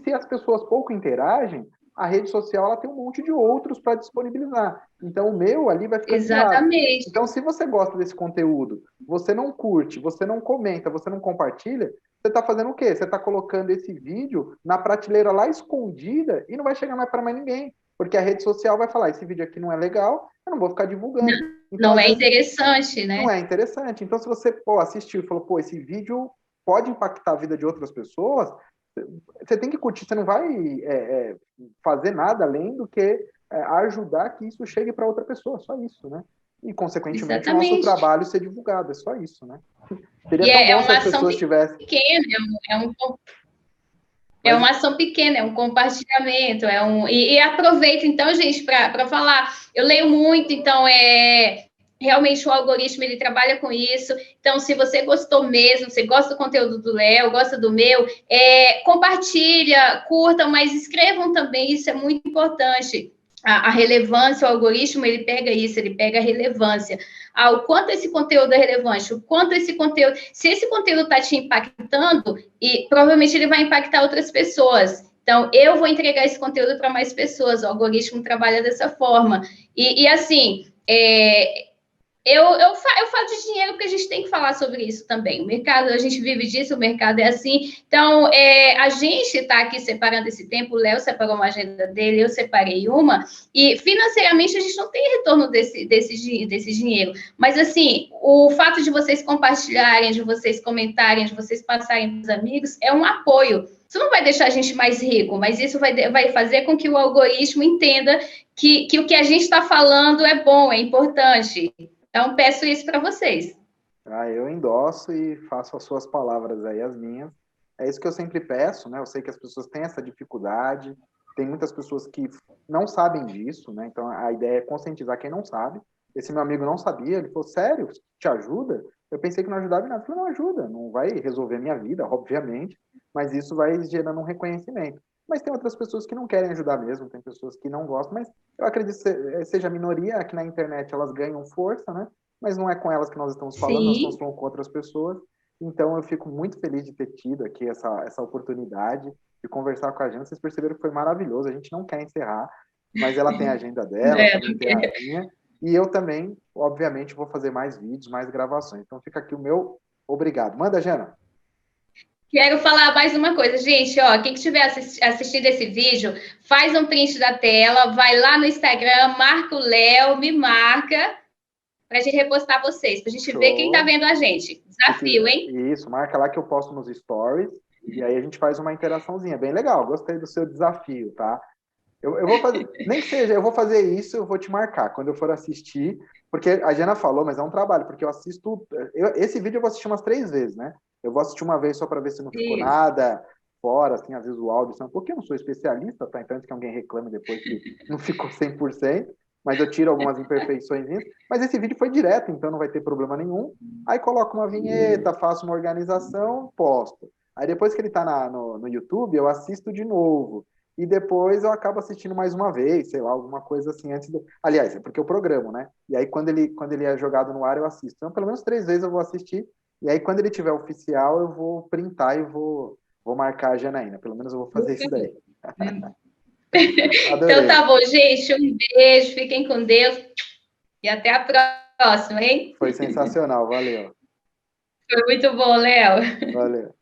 [SPEAKER 1] Se as pessoas pouco interagem, a rede social ela tem um monte de outros para disponibilizar. Então, o meu ali vai ficar
[SPEAKER 2] Exatamente.
[SPEAKER 1] Então, se você gosta desse conteúdo, você não curte, você não comenta, você não compartilha, você está fazendo o quê? Você está colocando esse vídeo na prateleira lá escondida e não vai chegar mais para mais ninguém. Porque a rede social vai falar, esse vídeo aqui não é legal, eu não vou ficar divulgando.
[SPEAKER 2] Então, não é interessante, né?
[SPEAKER 1] Não é interessante. Então, se você assistiu e falou, esse vídeo pode impactar a vida de outras pessoas, você tem que curtir, você não vai fazer nada além do que ajudar que isso chegue para outra pessoa, só isso, né? E, consequentemente, o nosso trabalho ser divulgado, é só isso, né?
[SPEAKER 2] Seria tão bom se as pessoas tivessem... pequena, é uma ação pequena, é um compartilhamento, e aproveito, então, gente, para falar, eu leio muito, então, realmente o algoritmo, ele trabalha com isso, então, se você gostou mesmo, você gosta do conteúdo do Léo, gosta do meu, compartilha, curtam, mas escrevam também, isso é muito importante. A relevância, o algoritmo, ele pega isso, ele pega a relevância. O quanto esse conteúdo é relevante, o quanto esse conteúdo... Se esse conteúdo está te impactando, e provavelmente ele vai impactar outras pessoas. Então, eu vou entregar esse conteúdo para mais pessoas. O algoritmo trabalha dessa forma. E assim, eu falo de dinheiro porque a gente tem que falar sobre isso também. O mercado, a gente vive disso, o mercado é assim. Então, a gente está aqui separando esse tempo, o Léo separou uma agenda dele, eu separei uma, e financeiramente a gente não tem retorno desse dinheiro. Mas, assim, o fato de vocês compartilharem, de vocês comentarem, de vocês passarem para os amigos, é um apoio. Isso não vai deixar a gente mais rico, mas isso vai fazer com que o algoritmo entenda que o que a gente está falando é bom, é importante. Então, peço isso para vocês.
[SPEAKER 1] Eu endosso e faço as suas palavras aí, as minhas. É isso que eu sempre peço, né? Eu sei que as pessoas têm essa dificuldade, tem muitas pessoas que não sabem disso, né? Então, a ideia é conscientizar quem não sabe. Esse meu amigo não sabia, ele falou, sério, te ajuda? Eu pensei que não ajudava em nada. Eu falei, não ajuda, não vai resolver a minha vida, obviamente, mas isso vai gerando um reconhecimento. Mas tem outras pessoas que não querem ajudar mesmo, tem pessoas que não gostam, mas eu acredito que seja a minoria, aqui na internet elas ganham força, né? Mas não é com elas que nós estamos falando, nós estamos falando com outras pessoas. Então eu fico muito feliz de ter tido aqui essa oportunidade de conversar com a Jana. Vocês perceberam que foi maravilhoso, a gente não quer encerrar, mas ela tem a agenda dela, também tem a minha, e eu também, obviamente, vou fazer mais vídeos, mais gravações. Então fica aqui o meu obrigado. Manda, Jana!
[SPEAKER 2] Quero falar mais uma coisa, gente, ó, quem estiver assistindo esse vídeo, faz um print da tela, vai lá no Instagram, marca o Léo, me marca, para a gente repostar vocês, para a gente ver quem está
[SPEAKER 1] Show.
[SPEAKER 2] vendo a gente. Desafio, hein?
[SPEAKER 1] Isso, marca lá que eu posto nos stories e aí a gente faz uma interaçãozinha. Bem legal, gostei do seu desafio, tá? Eu vou fazer, nem que seja, eu vou fazer isso, eu vou te marcar quando eu for assistir, porque a Jana falou, mas é um trabalho, porque eu assisto, esse vídeo eu vou assistir umas 3 vezes, né? Eu vou assistir uma vez só para ver se não ficou
[SPEAKER 2] Isso.
[SPEAKER 1] nada fora, assim, às vezes o áudio, porque eu não sou especialista, tá? Então, antes que alguém reclame depois que não ficou 100%, mas eu tiro algumas imperfeições, mas esse vídeo foi direto, então não vai ter problema nenhum. Aí coloco uma vinheta, faço uma organização, posto. Aí depois que ele tá no YouTube, eu assisto de novo e depois eu acabo assistindo mais uma vez, sei lá, alguma coisa assim antes do. Aliás, é porque eu programo, né? E aí quando ele é jogado no ar, eu assisto. Então, pelo menos 3 vezes eu vou assistir. E aí, quando ele tiver oficial, eu vou printar e vou marcar a Janaína. Pelo menos eu vou fazer isso daí.
[SPEAKER 2] Então
[SPEAKER 1] Adorei.
[SPEAKER 2] tá bom, gente. Um beijo, fiquem com Deus e até a próxima, hein?
[SPEAKER 1] Foi sensacional. Valeu.
[SPEAKER 2] Foi muito bom, Léo.
[SPEAKER 1] Valeu.